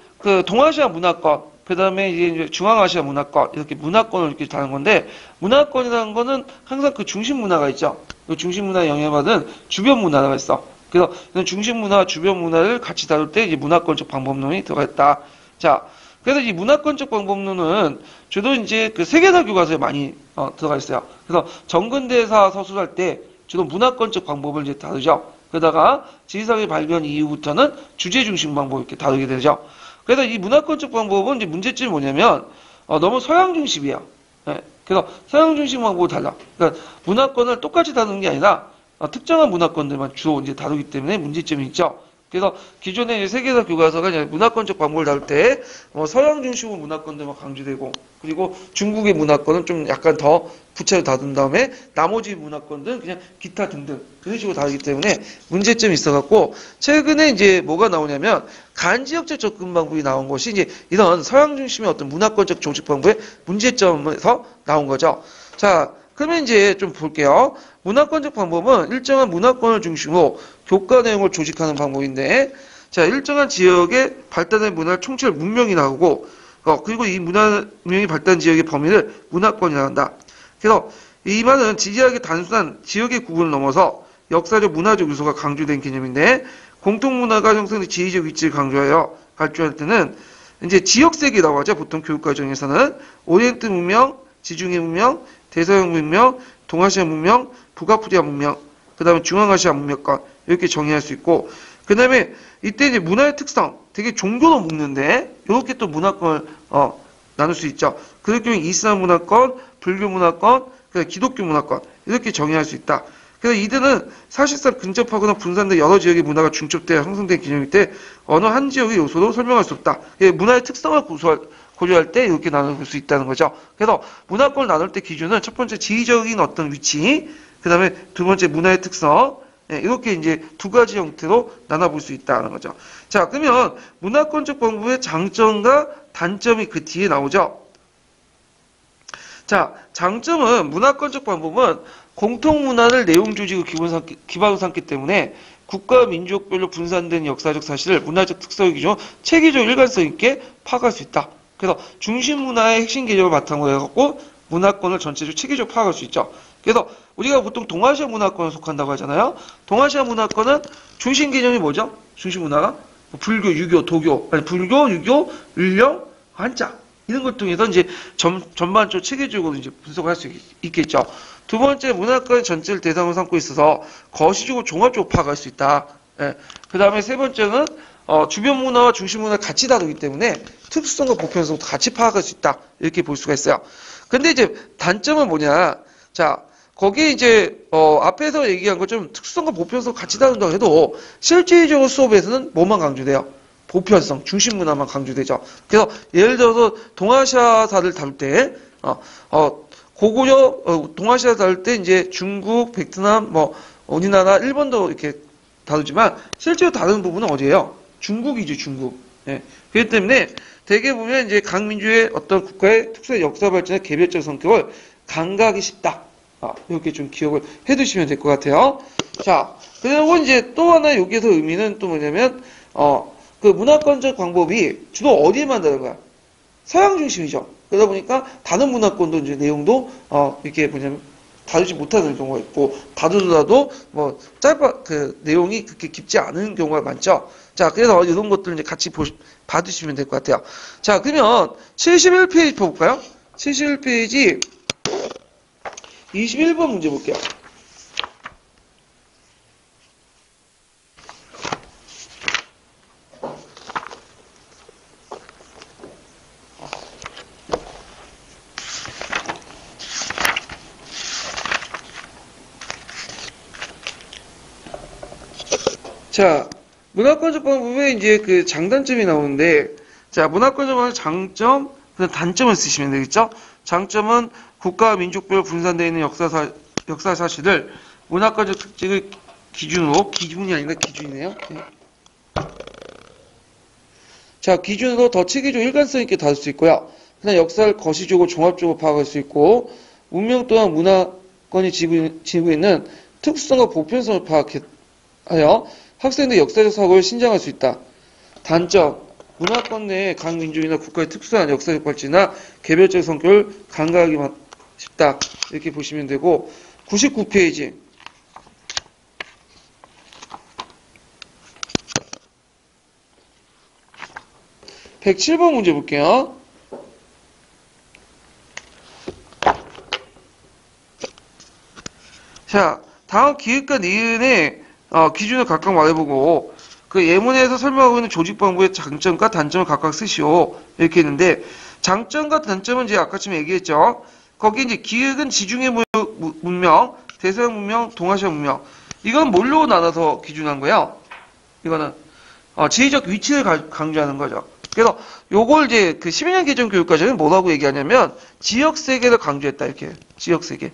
동아시아 문화권, 그 다음에 이제 중앙아시아 문화권, 이렇게 문화권을 이렇게 다는 건데, 문화권이라는 거는 항상 그 중심 문화가 있죠. 그 중심 문화에 영향받은 주변 문화가 있어. 그래서 중심 문화와 주변 문화를 같이 다룰 때 이제 문화권적 방법론이 들어가 있다. 자, 그래서 이 문화권적 방법론은 주로 이제 그 세계사 교과서에 많이 들어가 있어요. 그래서 정근대사 서술할 때 주로 문화권적 방법을 이제 다루죠. 그러다가 지리상의 발견 이후부터는 주제 중심 방법 이렇게 다루게 되죠. 그래서 이 문화권적 방법은 이제 문제점이 뭐냐면 너무 서양 중심이에요. 네. 그래서 서양 중심 방법은 달라. 그러니까 문화권을 똑같이 다루는 게 아니라 특정한 문화권들만 주로 이제 다루기 때문에 문제점이 있죠. 그래서 기존의 이제 세계사 교과서가 이제 문화권적 방법을 다룰 때 서양 중심의 문화권들만 강조되고 그리고 중국의 문화권은 좀 약간 더 부채로 다룬 다음에 나머지 문화권들은 그냥 기타 등등 그런 식으로 다루기 때문에 문제점이 있어갖고 최근에 이제 뭐가 나오냐면 간지역적 접근 방법이 나온 것이 이제 이런 서양 중심의 어떤 문화권적 조직 방법의 문제점에서 나온 거죠. 자, 그러면 이제 좀 볼게요. 문화권적 방법은 일정한 문화권을 중심으로 교과 내용을 조직하는 방법인데, 자, 일정한 지역의 발달된 문화를 총체할 문명이 나오고, 그리고 이 문명이 발달한 지역의 범위를 문화권이라고 한다. 그래서 이 말은 지리학의 단순한 지역의 구분을 넘어서 역사적 문화적 요소가 강조된 개념인데, 공통문화가 형성된 지리적 위치를 강조하여 발전할 때는 이제 지역색이라고 하죠. 보통 교육과정에서는 오리엔트 문명, 지중해 문명, 대서양 문명, 동아시아 문명, 북아프리카 문명, 그 다음에 중앙아시아 문명권 이렇게 정의할 수 있고 그 다음에 이때 이제 문화의 특성 되게 종교로 묶는데 이렇게 또 문화권을 나눌 수 있죠. 그럴 경우 이슬람 문화권, 불교 문화권, 기독교 문화권 이렇게 정의할 수 있다. 그래서 이들은 사실상 근접하거나 분산된 여러 지역의 문화가 중첩되어 형성된 개념일 때 어느 한 지역의 요소로 설명할 수 없다. 문화의 특성을 고려할 때 이렇게 나눌 수 있다는 거죠. 그래서 문화권을 나눌 때 기준은 첫 번째 지리적인 어떤 위치, 그 다음에 두 번째 문화의 특성, 이렇게 이제 두 가지 형태로 나눠볼 수 있다는 거죠. 자, 그러면 문화권적 방법의 장점과 단점이 그 뒤에 나오죠. 자, 장점은 문화권적 방법은 공통문화를 내용 조직의 기반으로 삼기 때문에 국가 민족별로 분산된 역사적 사실을 문화적 특성의 기준으로 체계적 일관성 있게 파악할 수 있다. 그래서 중심 문화의 핵심 개념을 바탕으로 해갖고 문화권을 전체적으로 체계적으로 파악할 수 있죠. 그래서 우리가 보통 동아시아 문화권에 속한다고 하잖아요. 동아시아 문화권은 중심 개념이 뭐죠? 중심 문화가 불교, 유교, 도교, 아니 불교, 유교, 율령, 한자 이런 걸 통해서 이제 전반적으로 체계적으로 이제 분석을 할 수 있겠죠. 두 번째, 문화권 전체를 대상으로 삼고 있어서 거시적으로 종합적으로 파악할 수 있다. 예. 그 다음에 세 번째는 주변 문화와 중심 문화를 같이 다루기 때문에 특수성과 보편성도 같이 파악할 수 있다. 이렇게 볼 수가 있어요. 근데 이제 단점은 뭐냐? 자, 거기에 이제 앞에서 얘기한 것처럼 특수성과 보편성 같이 다룬다고 해도 실질적으로 수업에서는 뭐만 강조돼요? 보편성, 중심 문화만 강조되죠. 그래서 예를 들어서 동아시아사를 다룰 때 고구려 동아시아 다룰 때 이제 중국, 베트남, 우리나라, 일본도 이렇게 다루지만 실제로 다루는 부분은 어디예요? 중국이죠, 중국. 예. 그렇기 때문에 대개 보면 이제 각 민주의 어떤 국가의 특수의 역사 발전의 개별적 성격을 감각이 쉽다. 이렇게 좀 기억을 해두시면 될 것 같아요. 자, 그리고 이제 또 하나 여기에서 의미는 또 뭐냐면 그 문화권적 방법이 주로 어디에만 다른 거야? 서양 중심이죠. 그러다 보니까 다른 문화권도 이제 내용도 이렇게 뭐냐면 다루지 못하는 경우가 있고 다루더라도 그 내용이 그렇게 깊지 않은 경우가 많죠. 자, 그래서 이런 것들 이제 같이 봐두시면 될 것 같아요. 자, 그러면 71페이지 볼까요? 71페이지 21번 문제 볼게요. 자, 문화권적 방법에 이제 그 장단점이 나오는데, 자, 문화권적 방법 장점, 그다음 단점을 쓰시면 되겠죠? 장점은 국가 민족별 분산되어 있는 역사 사실을 문화권적 특징을 기준으로, 기준이 아니라 기준이네요. 네. 자, 기준으로 더 체계적으로 일관성 있게 다룰 수 있고요. 그다음 역사를 거시적으로 종합적으로 파악할 수 있고, 문명 또한 문화권이 지니고 있는 특수성과 보편성을 파악하여 학생들의 역사적 사고를 신장할 수 있다. 단점, 문화권 내의 각 민족이나 국가의 특수한 역사적 발전이나 개별적 성격을 간과하기 쉽다. 이렇게 보시면 되고 99페이지 107번 문제 볼게요. 자, 다음 기획과 니은의 기준을 각각 말해보고 그 예문에서 설명하고 있는 조직 방법의 장점과 단점을 각각 쓰시오. 이렇게 했는데 장점과 단점은 이제 아까쯤 얘기했죠. 거기 이제 기획은 지중해 문명, 대서양 문명, 동아시아 문명. 이건 뭘로 나눠서 기준한 거예요? 이거는 지리적 위치를 강조하는 거죠. 그래서 요걸 이제 그 12년 개정 교육과정은 뭐라고 얘기하냐면 지역 세계를 강조했다. 이렇게 지역 세계.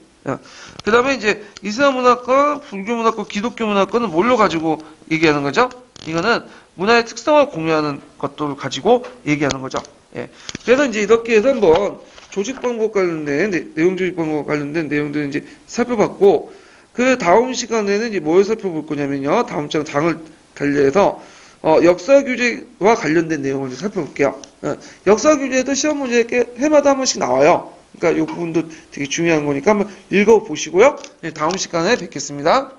그 다음에 이제 이슬람 문화권, 불교 문화권, 기독교 문화권은 뭘로 가지고 얘기하는 거죠? 이거는 문화의 특성을 공유하는 것들을 가지고 얘기하는 거죠. 예. 그래서 이제 이렇게 해서 한번 조직 방법 관련된, 내용 조직 방법 관련된 내용들을 이제 살펴봤고, 그 다음 시간에는 이제 뭘 살펴볼 거냐면요. 다음 장을 달리해서, 역사 교재와 관련된 내용을 이제 살펴볼게요. 역사 교재도 시험 문제 해마다 한 번씩 나와요. 그러니까 이 부분도 되게 중요한 거니까 한번 읽어보시고요. 네, 다음 시간에 뵙겠습니다.